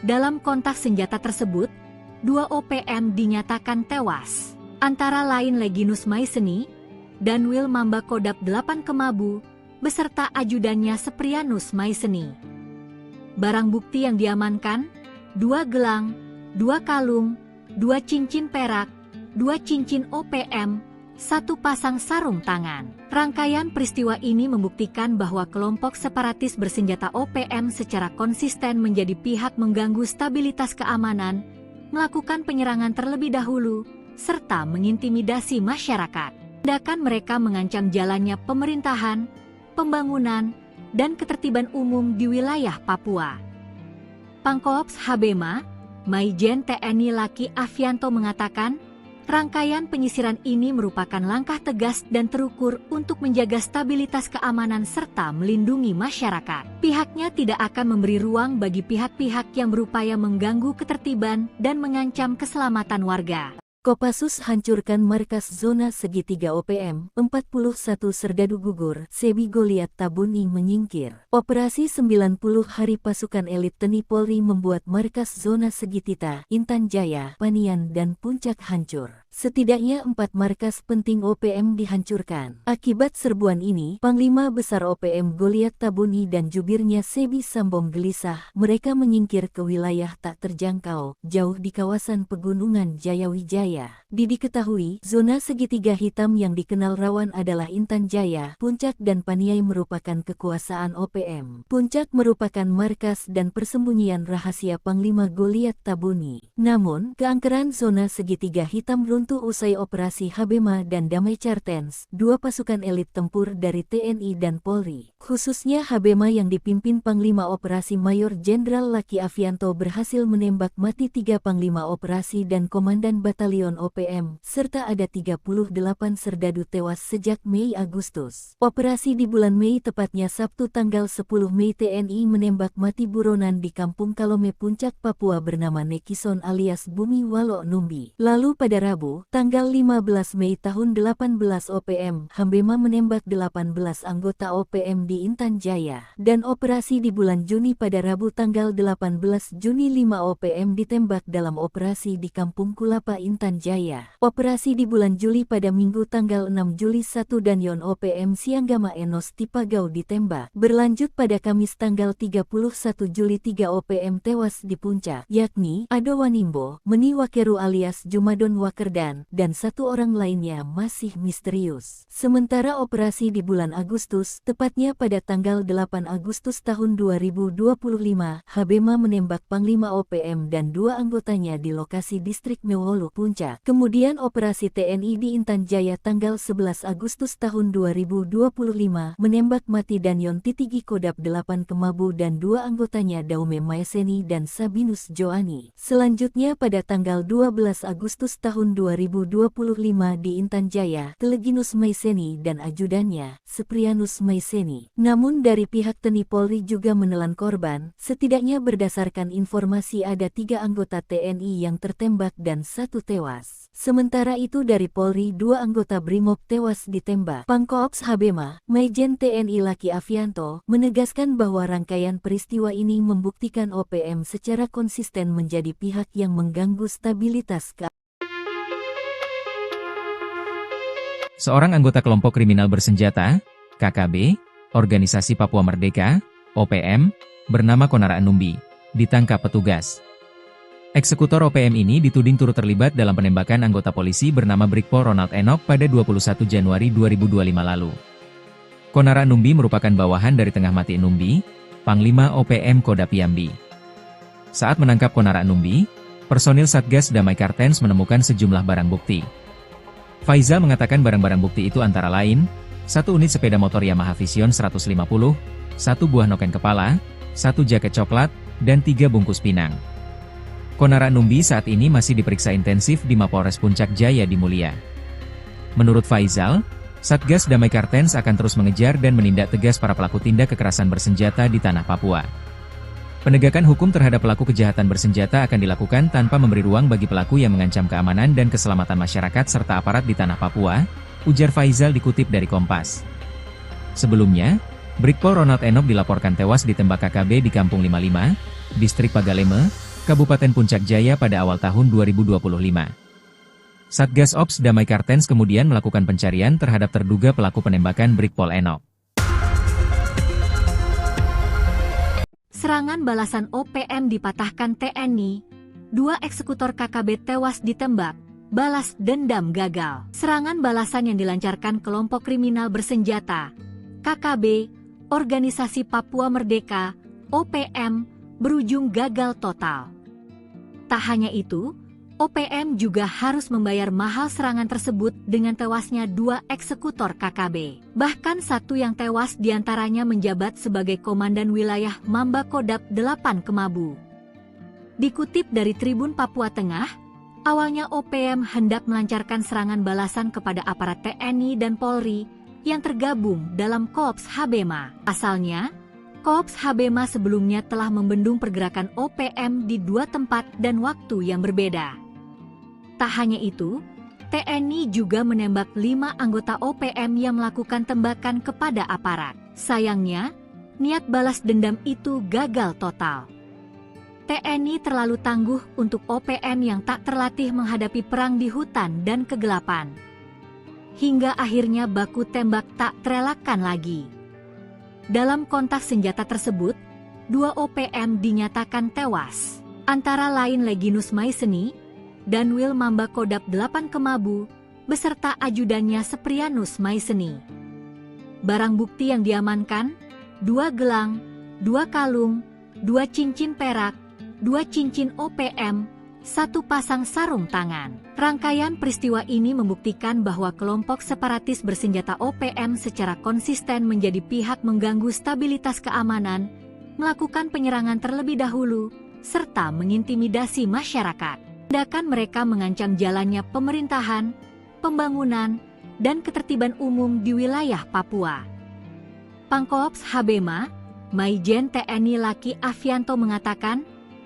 Dalam kontak senjata tersebut, 2 OPM dinyatakan tewas, antara lain Leginus Maeseni, Danwil Mamba Kodap 8 Kemabu, beserta ajudannya Seprianus Maeseni. Barang bukti yang diamankan, 2 gelang, 2 kalung, 2 cincin perak, 2 cincin OPM, 1 pasang sarung tangan. Rangkaian peristiwa ini membuktikan bahwa kelompok separatis bersenjata OPM secara konsisten menjadi pihak mengganggu stabilitas keamanan, melakukan penyerangan terlebih dahulu, serta mengintimidasi masyarakat. Tindakan mereka mengancam jalannya pemerintahan, pembangunan, dan ketertiban umum di wilayah Papua. Pangkoops Habema, Maijen TNI Laki Afianto mengatakan, rangkaian penyisiran ini merupakan langkah tegas dan terukur untuk menjaga stabilitas keamanan serta melindungi masyarakat. Pihaknya tidak akan memberi ruang bagi pihak-pihak yang berupaya mengganggu ketertiban dan mengancam keselamatan warga. Kopassus hancurkan markas zona segitiga OPM, 41 serdadu gugur, Sebi Goliat Tabuni menyingkir. Operasi 90 hari pasukan elit TNI Polri membuat markas zona segitiga, Intan Jaya, Panian dan Puncak hancur. setidaknya 4 markas penting OPM dihancurkan. Akibat serbuan ini, Panglima Besar OPM Goliat Tabuni dan jubirnya Sebi Sambom gelisah. Mereka menyingkir ke wilayah tak terjangkau, jauh di kawasan pegunungan Jayawijaya. Diketahui, zona segitiga hitam yang dikenal rawan adalah Intan Jaya, Puncak dan Paniai merupakan kekuasaan OPM. Puncak merupakan markas dan persembunyian rahasia Panglima Goliat Tabuni. Namun, keangkeran zona segitiga hitam runtuh usai operasi Habema dan Damai Cartens, dua pasukan elit tempur dari TNI dan Polri. Khususnya Habema yang dipimpin Panglima Operasi Mayor Jenderal Laki Afianto berhasil menembak mati 3 Panglima Operasi dan Komandan Batalion OPM, serta ada 38 serdadu tewas sejak Mei-Agustus. Operasi di bulan Mei tepatnya Sabtu tanggal 10 Mei TNI menembak mati buronan di Kampung Kalome Puncak Papua bernama Nekison alias Bumi Walo Numbi. Lalu pada Rabu, tanggal 15 Mei tahun 18 OPM, Habema menembak 18 anggota OPM di Intan Jaya. Dan operasi di bulan Juni pada Rabu tanggal 18 Juni 5 OPM ditembak dalam operasi di Kampung Kulapa Intan Jaya. Operasi di bulan Juli pada Minggu tanggal 6 Juli 1 Danyon OPM Sianggama Enos Tipagau ditembak. Berlanjut pada Kamis tanggal 31 Juli 3 OPM tewas di Puncak, yakni Ado Wanimbo, Meni Wakeru alias Jumadon Wakerdan, dan 1 orang lainnya masih misterius. Sementara operasi di bulan Agustus, tepatnya pada tanggal 8 Agustus tahun 2025, Habema menembak Panglima OPM dan 2 anggotanya di lokasi distrik Mewolu Puncak. Kemudian operasi TNI di Intan Jaya tanggal 11 Agustus tahun 2025 menembak mati Danyon Titigi Kodap 8 Kemabu dan 2 anggotanya Daume Maeseni dan Sabinus Joani. Selanjutnya pada tanggal 12 Agustus tahun 2025 di Intan Jaya, Teleginus Maeseni dan ajudannya, Seprianus Maeseni. Namun dari pihak TNI Polri juga menelan korban, setidaknya berdasarkan informasi ada 3 anggota TNI yang tertembak dan 1 tewas. Sementara itu dari Polri 2 anggota Brimob tewas ditembak. Pangkoops Habema, Maijen TNI Laki Afianto, menegaskan bahwa rangkaian peristiwa ini membuktikan OPM secara konsisten menjadi pihak yang mengganggu stabilitas keamanan. Seorang anggota kelompok kriminal bersenjata, KKB, Organisasi Papua Merdeka, OPM, bernama Konara Numbi, ditangkap petugas. Eksekutor OPM ini dituding turut terlibat dalam penembakan anggota polisi bernama Brigpol Ronald Enoch pada 21 Januari 2025 lalu. Konara Numbi merupakan bawahan dari Tengah Mati Numbi, Panglima OPM Kodap Yambi. Saat menangkap Konara Numbi, personil Satgas Damai Cartens menemukan sejumlah barang bukti. Faizal mengatakan barang-barang bukti itu antara lain, 1 unit sepeda motor Yamaha Vision 150, 1 buah noken kepala, 1 jaket coklat, dan 3 bungkus pinang. Konara Numbi saat ini masih diperiksa intensif di Mapolres Puncak Jaya di Mulia. Menurut Faizal, Satgas Damai Cartens akan terus mengejar dan menindak tegas para pelaku tindak kekerasan bersenjata di tanah Papua. Penegakan hukum terhadap pelaku kejahatan bersenjata akan dilakukan tanpa memberi ruang bagi pelaku yang mengancam keamanan dan keselamatan masyarakat serta aparat di tanah Papua, ujar Faizal dikutip dari Kompas. Sebelumnya, Brigpol Ronald Enoch dilaporkan tewas ditembak KKB di Kampung 55, Distrik Pagaleme, Kabupaten Puncak Jaya pada awal tahun 2025. Satgas Ops Damai Cartens kemudian melakukan pencarian terhadap terduga pelaku penembakan Brigpol Enoch. Serangan balasan OPM dipatahkan TNI, 2 eksekutor KKB tewas ditembak, balas dendam gagal. Serangan balasan yang dilancarkan kelompok kriminal bersenjata, KKB, Organisasi Papua Merdeka, OPM, berujung gagal total. Tak hanya itu, OPM juga harus membayar mahal serangan tersebut dengan tewasnya 2 eksekutor KKB. Bahkan 1 yang tewas diantaranya menjabat sebagai Komandan Wilayah Mamba Kodap 8 Kemabu. Dikutip dari Tribun Papua Tengah, awalnya OPM hendak melancarkan serangan balasan kepada aparat TNI dan Polri yang tergabung dalam Korps Habema. Asalnya, Korps Habema sebelumnya telah membendung pergerakan OPM di 2 tempat dan waktu yang berbeda. Tak hanya itu, TNI juga menembak 5 anggota OPM yang melakukan tembakan kepada aparat. Sayangnya, niat balas dendam itu gagal total. TNI terlalu tangguh untuk OPM yang tak terlatih menghadapi perang di hutan dan kegelapan. Hingga akhirnya baku tembak tak terelakkan lagi. Dalam kontak senjata tersebut, 2 OPM dinyatakan tewas, antara lain Leginus Maeseni dan Wil Mamba Kodap 8 Kemabu, beserta ajudannya Seprianus Maeseni. Barang bukti yang diamankan, 2 gelang, 2 kalung, 2 cincin perak, 2 cincin OPM, 1 pasang sarung tangan. Rangkaian peristiwa ini membuktikan bahwa kelompok separatis bersenjata OPM secara konsisten menjadi pihak mengganggu stabilitas keamanan, melakukan penyerangan terlebih dahulu, serta mengintimidasi masyarakat. Tindakan mereka mengancam jalannya pemerintahan, pembangunan, dan ketertiban umum di wilayah Papua. Pangkoops Habema, Maijen TNI Laki Afianto mengatakan,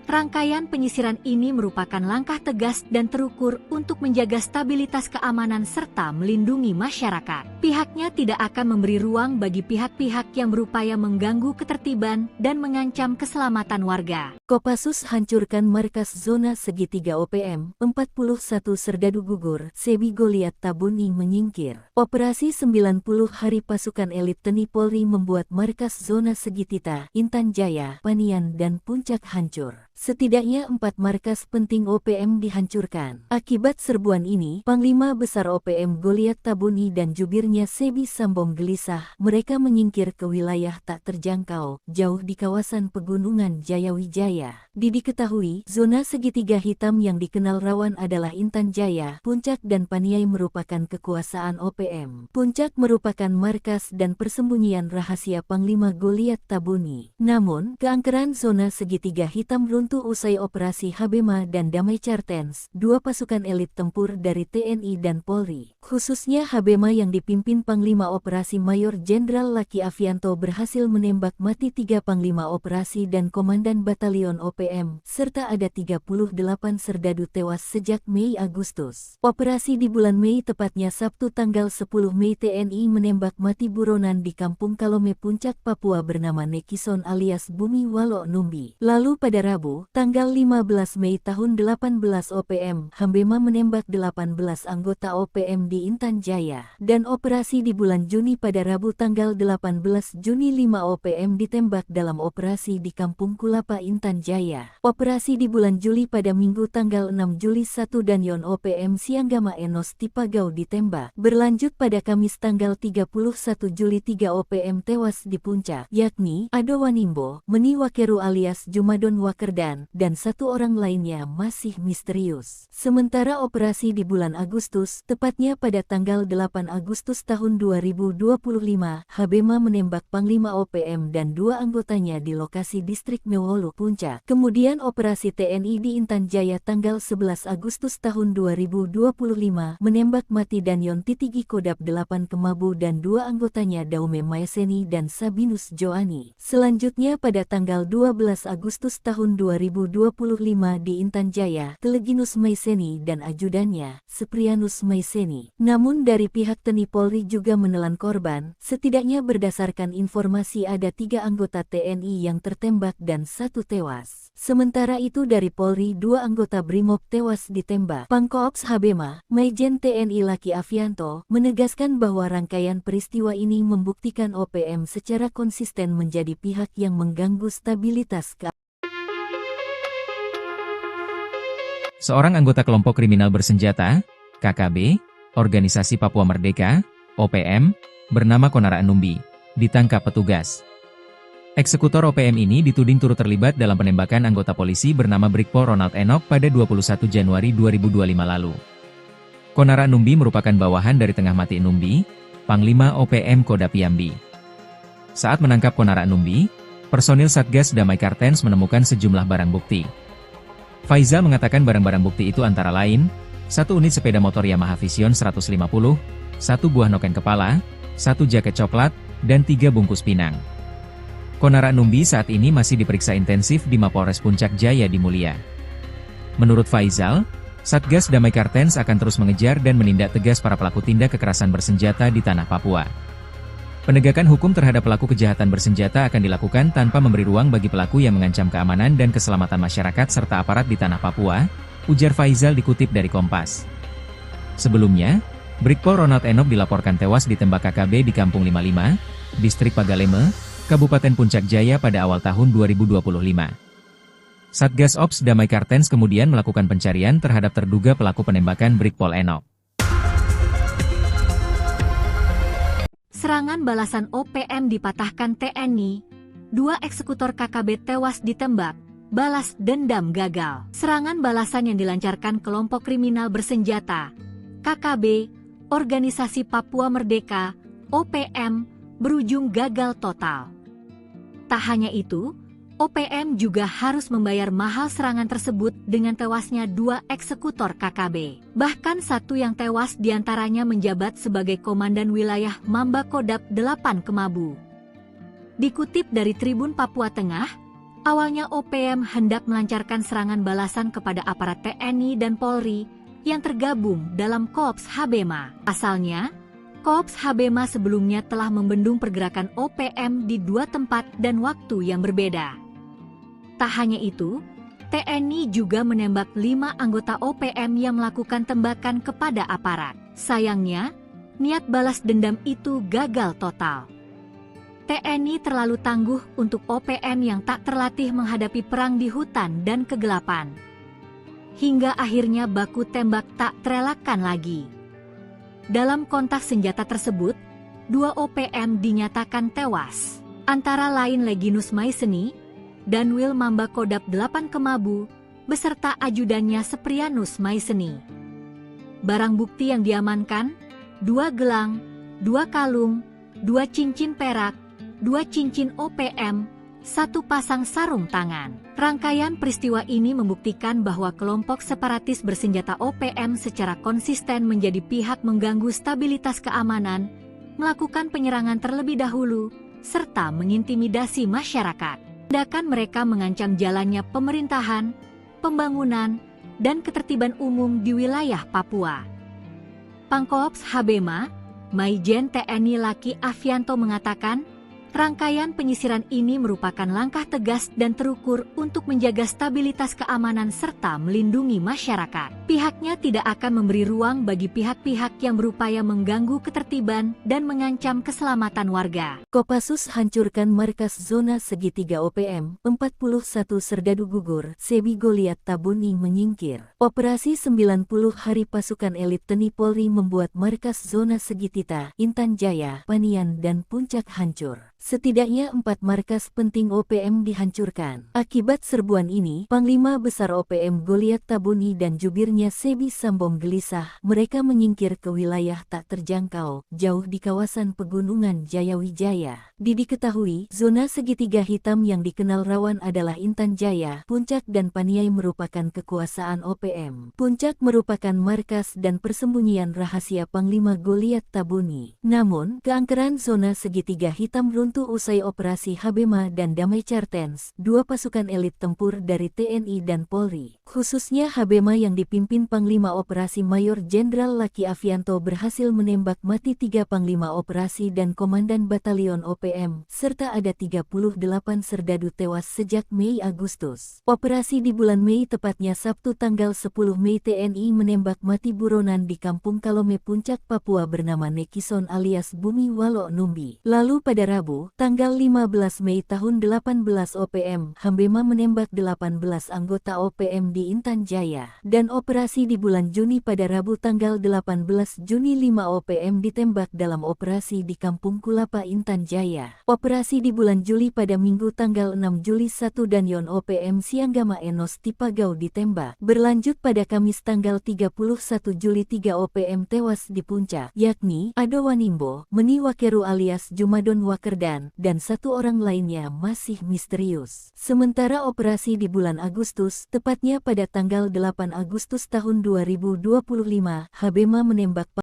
rangkaian penyisiran ini merupakan langkah tegas dan terukur untuk menjaga stabilitas keamanan serta melindungi masyarakat. Pihaknya tidak akan memberi ruang bagi pihak-pihak yang berupaya mengganggu ketertiban dan mengancam keselamatan warga. Kopassus hancurkan markas zona segitiga OPM, 41 serdadu gugur, Sebi Goliat Tabuni menyingkir. Operasi 90 hari pasukan elit TNI Polri membuat markas zona segitiga, Intan Jaya, Panian dan Puncak hancur. Setidaknya 4 markas penting OPM dihancurkan. Akibat serbuan ini, Panglima Besar OPM Goliat Tabuni dan jubirnya Sebi Sambom gelisah. Mereka menyingkir ke wilayah tak terjangkau, jauh di kawasan pegunungan Jayawijaya. Diketahui, zona segitiga hitam yang dikenal rawan adalah Intan Jaya, Puncak dan Paniai merupakan kekuasaan OPM. Puncak merupakan markas dan persembunyian rahasia Panglima Goliat Tabuni. Namun, keangkeran zona segitiga hitam runtuh usai operasi Habema dan Damai Cartens, 2 pasukan elit tempur dari TNI dan Polri. Khususnya Habema yang dipimpin Panglima Operasi Mayor Jenderal Laki Afianto berhasil menembak mati 3 Panglima Operasi dan Komandan Batalion OPM, serta ada 38 serdadu tewas sejak Mei-Agustus. Operasi di bulan Mei tepatnya Sabtu tanggal 10 Mei TNI menembak mati buronan di Kampung Kalome Puncak Papua bernama Nekison alias Bumi Walo Numbi. Lalu pada Rabu, tanggal 15 Mei tahun 18 OPM, Habema menembak 18 anggota OPM di Intan Jaya. Dan operasi di bulan Juni pada Rabu tanggal 18 Juni 5 OPM ditembak dalam operasi di Kampung Kulapa Intan Jaya. Operasi di bulan Juli pada Minggu tanggal 6 Juli 1 dan Yon OPM Sianggama Enos Tipagau ditembak. Berlanjut pada Kamis tanggal 31 Juli 3 OPM tewas di Puncak, yakni Ado Wanimbo, Meni Wakeru alias Jumadon Wakerdan, dan 1 orang lainnya masih misterius. Sementara operasi di bulan Agustus, tepatnya pada tanggal 8 Agustus tahun 2025, Habema menembak Panglima OPM dan 2 anggotanya di lokasi distrik Mewolu Puncak. Kemudian operasi TNI di Intan Jaya tanggal 11 Agustus tahun 2025 menembak mati Danyon Titigi Kodap 8 Kemabu dan 2 anggotanya Daume Maeseni dan Sabinus Joani. Selanjutnya pada tanggal 12 Agustus tahun 2025 di Intan Jaya, Leginus Maeseni dan ajudannya, Seprianus Maeseni. Namun dari pihak TNI Polri juga menelan korban, setidaknya berdasarkan informasi ada 3 anggota TNI yang tertembak dan 1 tewas. Sementara itu dari Polri 2 anggota Brimob tewas ditembak. Pangkoops Habema, Maijen TNI Laki Afianto, menegaskan bahwa rangkaian peristiwa ini membuktikan OPM secara konsisten menjadi pihak yang mengganggu stabilitas keamanan. Seorang anggota kelompok kriminal bersenjata, KKB, Organisasi Papua Merdeka, OPM, bernama Konara Numbi, ditangkap petugas. Eksekutor OPM ini dituding turut terlibat dalam penembakan anggota polisi bernama Brigpo Ronald Enoch pada 21 Januari 2025 lalu. Konara Numbi merupakan bawahan dari Tengah Mati Numbi, Panglima OPM Kodap Yambi. Saat menangkap Konara Numbi, personil Satgas Damai Kartens menemukan sejumlah barang bukti. Faizal mengatakan barang-barang bukti itu antara lain, 1 unit sepeda motor Yamaha Vision 150, 1 buah noken kepala, 1 jaket coklat, dan 3 bungkus pinang. Konara Numbi saat ini masih diperiksa intensif di Mapolres Puncak Jaya di Mulia. Menurut Faizal, Satgas Damai Kartens akan terus mengejar dan menindak tegas para pelaku tindak kekerasan bersenjata di tanah Papua. Penegakan hukum terhadap pelaku kejahatan bersenjata akan dilakukan tanpa memberi ruang bagi pelaku yang mengancam keamanan dan keselamatan masyarakat serta aparat di tanah Papua, ujar Faizal dikutip dari Kompas. Sebelumnya, Brigpol Ronald Enoch dilaporkan tewas ditembak KKB di Kampung 55, Distrik Pagaleme, Kabupaten Puncak Jaya pada awal tahun 2025. Satgas Ops Damai Kartens kemudian melakukan pencarian terhadap terduga pelaku penembakan Brigpol Enoch. Serangan balasan OPM dipatahkan TNI, 2 eksekutor KKB tewas ditembak, balas dendam gagal. Serangan balasan yang dilancarkan kelompok kriminal bersenjata, KKB, Organisasi Papua Merdeka, OPM, berujung gagal total. Tak hanya itu, OPM juga harus membayar mahal serangan tersebut dengan tewasnya 2 eksekutor KKB. Bahkan satu yang tewas diantaranya menjabat sebagai Komandan Wilayah Mamba Kodap 8 Kemabu. Dikutip dari Tribun Papua Tengah, awalnya OPM hendak melancarkan serangan balasan kepada aparat TNI dan Polri yang tergabung dalam Korps Habema. Asalnya, Korps Habema sebelumnya telah membendung pergerakan OPM di 2 tempat dan waktu yang berbeda. Tak hanya itu, TNI juga menembak 5 anggota OPM yang melakukan tembakan kepada aparat. Sayangnya, niat balas dendam itu gagal total. TNI terlalu tangguh untuk OPM yang tak terlatih menghadapi perang di hutan dan kegelapan. Hingga akhirnya baku tembak tak terelakkan lagi. Dalam kontak senjata tersebut, 2 OPM dinyatakan tewas, antara lain Leginus Maiseni dan Wil Mamba Kodap 8 Kemabu, beserta ajudannya Seprianus Maiseni. Barang bukti yang diamankan, 2 gelang, 2 kalung, 2 cincin perak, 2 cincin OPM, 1 pasang sarung tangan. Rangkaian peristiwa ini membuktikan bahwa kelompok separatis bersenjata OPM secara konsisten menjadi pihak mengganggu stabilitas keamanan, melakukan penyerangan terlebih dahulu, serta mengintimidasi masyarakat. Tindakan mereka mengancam jalannya pemerintahan, pembangunan, dan ketertiban umum di wilayah Papua. Pangkorps Habema, Maijen TNI Laki Afianto mengatakan, rangkaian penyisiran ini merupakan langkah tegas dan terukur untuk menjaga stabilitas keamanan serta melindungi masyarakat. Pihaknya tidak akan memberi ruang bagi pihak-pihak yang berupaya mengganggu ketertiban dan mengancam keselamatan warga. Kopassus hancurkan markas zona segitiga OPM, 41 serdadu gugur, Sebi Goliat Tabuni menyingkir. Operasi 90 hari pasukan elit TNI Polri membuat markas zona segitiga, Intan Jaya, Panian dan Puncak hancur. Setidaknya 4 markas penting OPM dihancurkan. Akibat serbuan ini, Panglima Besar OPM Goliat Tabuni dan jubirnya Sebi Sambom gelisah. Mereka menyingkir ke wilayah tak terjangkau, jauh di kawasan pegunungan Jayawijaya. Diketahui, zona segitiga hitam yang dikenal rawan adalah Intan Jaya, Puncak dan Paniai merupakan kekuasaan OPM. Puncak merupakan markas dan persembunyian rahasia Panglima Goliat Tabuni. Namun, keangkeran zona segitiga hitam runtuh usai operasi Habema dan Damai Kartens, 2 pasukan elit tempur dari TNI dan Polri. Khususnya Habema yang dipimpin Panglima Operasi Mayor Jenderal Laki Afianto berhasil menembak mati 3 Panglima Operasi dan Komandan Batalion OPM, serta ada 38 serdadu tewas sejak Mei-Agustus. Operasi di bulan Mei tepatnya Sabtu tanggal 10 Mei TNI menembak mati buronan di Kampung Kalome Puncak Papua bernama Nekison alias Bumi Walo Numbi. Lalu pada Rabu, tanggal 15 Mei tahun 18 OPM, Habema menembak 18 anggota OPM di Intan Jaya. Dan operasi di bulan Juni pada Rabu tanggal 18 Juni 5 OPM ditembak dalam operasi di Kampung Kulapa Intan Jaya. Operasi di bulan Juli pada Minggu tanggal 6 Juli 1 dan Yon OPM Sianggama Enos Tipagau ditembak. Berlanjut pada Kamis tanggal 31 Juli 3 OPM tewas di Puncak, yakni Ado Wanimbo, Meni Wakeru alias Jumadon Wakerdan, dan 1 orang lainnya masih misterius. Sementara operasi di bulan Agustus, tepatnya pada tanggal 8 Agustus tahun 2025, Habema menembak